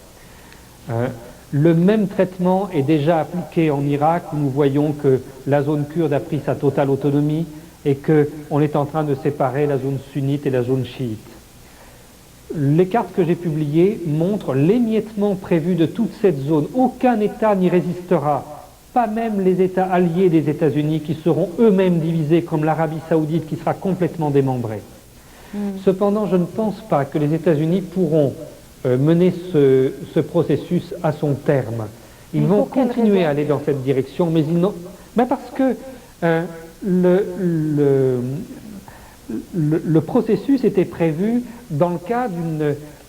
Le même traitement est déjà appliqué en Irak, où nous voyons que la zone kurde a pris sa totale autonomie et qu'on est en train de séparer la zone sunnite et la zone chiite. Les cartes que j'ai publiées montrent l'émiettement prévu de toute cette zone. Aucun État n'y résistera, pas même les États alliés des États-Unis qui seront eux-mêmes divisés, comme l'Arabie saoudite qui sera complètement démembrée. Cependant, je ne pense pas que les États-Unis pourront mener ce processus à son terme. Ils vont continuer à aller dans cette direction, mais ils n'ont... parce que le processus était prévu dans le cadre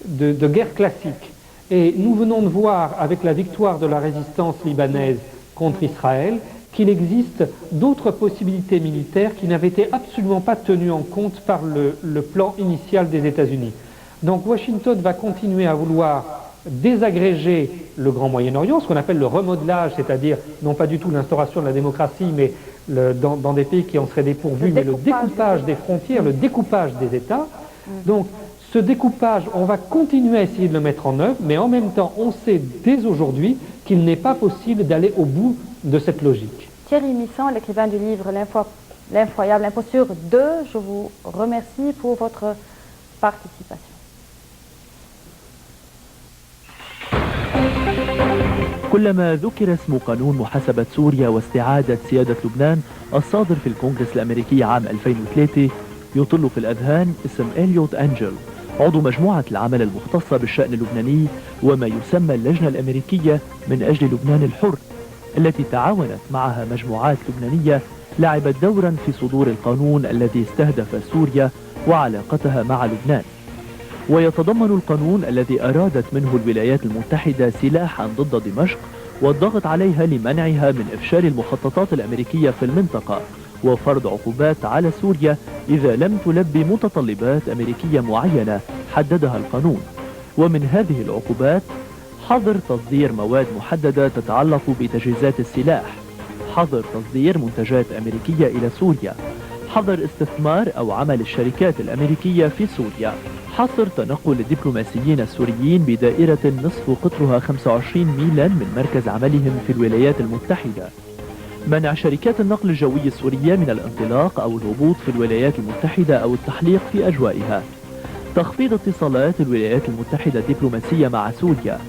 de guerre classique. Et nous venons de voir, avec la victoire de la résistance libanaise contre Israël, qu'il existe d'autres possibilités militaires qui n'avaient été absolument pas tenues en compte par le plan initial des États-Unis. Donc Washington va continuer à vouloir désagréger le Grand Moyen-Orient, ce qu'on appelle le remodelage, c'est-à-dire non pas du tout l'instauration de la démocratie, mais dans des pays qui en seraient dépourvus, mais le découpage des frontières, le découpage des États. Donc ce découpage, on va continuer à essayer de le mettre en œuvre, mais en même temps, on sait dès aujourd'hui qu'il n'est pas possible d'aller au bout de cette logique. Thierry Missan, l'écrivain du livre L'infroyable imposture 2, je vous remercie pour votre participation. كلما ذكر اسم قانون محاسبة سوريا واستعادة سيادة لبنان الصادر في الكونغرس الأمريكي عام 2003 يطل في الأذهان اسم إليوت أنجل، عضو مجموعة العمل المختصة بالشأن اللبناني وما يسمى اللجنة الأمريكية من أجل لبنان الحر، التي تعاونت معها مجموعات لبنانية لعبت دورا في صدور القانون الذي استهدف سوريا وعلاقتها مع لبنان. ويتضمن القانون الذي أرادت منه الولايات المتحدة سلاحا ضد دمشق والضغط عليها لمنعها من إفشال المخططات الأمريكية في المنطقة، وفرض عقوبات على سوريا إذا لم تلبي متطلبات أمريكية معينة حددها القانون. ومن هذه العقوبات حظر تصدير مواد محددة تتعلق بتجهيزات السلاح، حظر تصدير منتجات أمريكية إلى سوريا، حظر استثمار أو عمل الشركات الأمريكية في سوريا، حظر تنقل الدبلوماسيين السوريين بدائرة نصف قطرها 25 ميلا من مركز عملهم في الولايات المتحدة، منع شركات النقل الجوي السورية من الانطلاق أو الهبوط في الولايات المتحدة أو التحليق في أجوائها، تخفيض اتصالات الولايات المتحدة الدبلوماسية مع سوريا،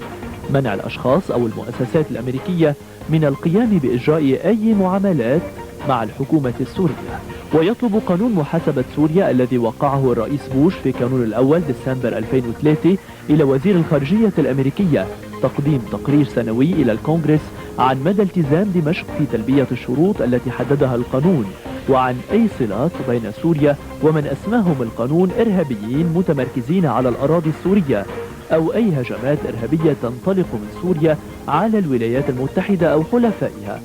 منع الأشخاص أو المؤسسات الأمريكية من القيام بإجراء أي معاملات مع الحكومة السورية. ويطلب قانون محاسبة سوريا الذي وقعه الرئيس بوش في كانون الأول ديسمبر 2003 إلى وزير الخارجية الأمريكية تقديم تقرير سنوي إلى الكونغرس عن مدى التزام دمشق في تلبية الشروط التي حددها القانون، وعن أي صلات بين سوريا ومن أسماهم القانون إرهابيين متمركزين على الأراضي السورية، أو أي هجمات إرهابية تنطلق من سوريا على الولايات المتحدة أو حلفائها.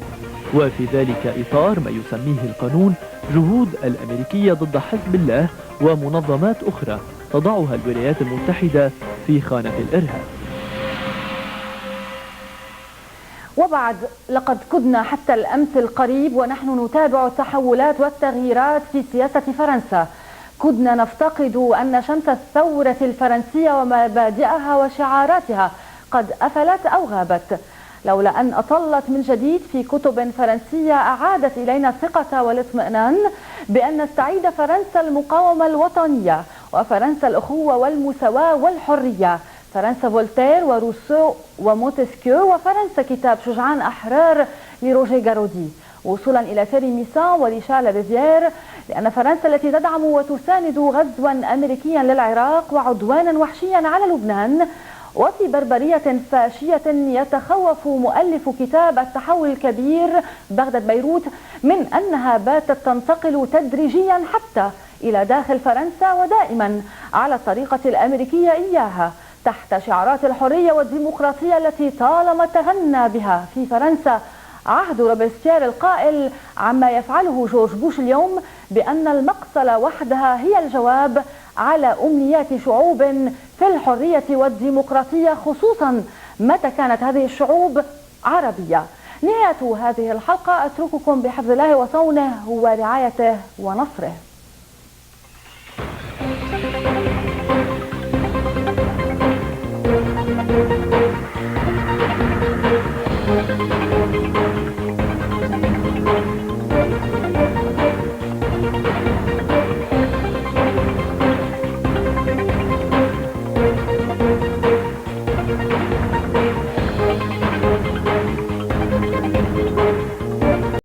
وفي ذلك إطار ما يسميه القانون جهود الأمريكية ضد حزب الله ومنظمات أخرى تضعها الولايات المتحدة في خانة الإرهاب. وبعد لقد كدنا حتى الأمس القريب ونحن نتابع التحولات والتغييرات في سياسة فرنسا، كدنا نفتقد أن شمس الثورة الفرنسية ومبادئها وشعاراتها قد أفلت أو غابت، لولا أن أطلت من جديد في كتب فرنسية أعادت إلينا الثقة والاطمئنان بأن نستعيد فرنسا المقاومة الوطنية وفرنسا الأخوة والمساواة والحرية، فرنسا فولتير وروسو ومونتسكيو، وفرنسا كتاب شجعان أحرار لروجيه جارودي، وصولا إلى ثيري ميسان وريشارل ريفيير، لأن فرنسا التي تدعم وتساند غزوا أمريكيا للعراق وعدوانا وحشيا على لبنان وفي بربرية فاشية يتخوف مؤلف كتاب التحول الكبير بغداد بيروت من أنها باتت تنتقل تدريجيا حتى إلى داخل فرنسا ودائما على الطريقة الأمريكية إياها، تحت شعارات الحرية والديمقراطية التي طالما تغنى بها في فرنسا عهد روبسبيير القائل عما يفعله جورج بوش اليوم بأن المقتلة وحدها هي الجواب على أمنيات شعوب في الحرية والديمقراطية، خصوصا متى كانت هذه الشعوب عربية. نهاية هذه الحلقة أترككم بحفظ الله وصونه ورعايته ونصره.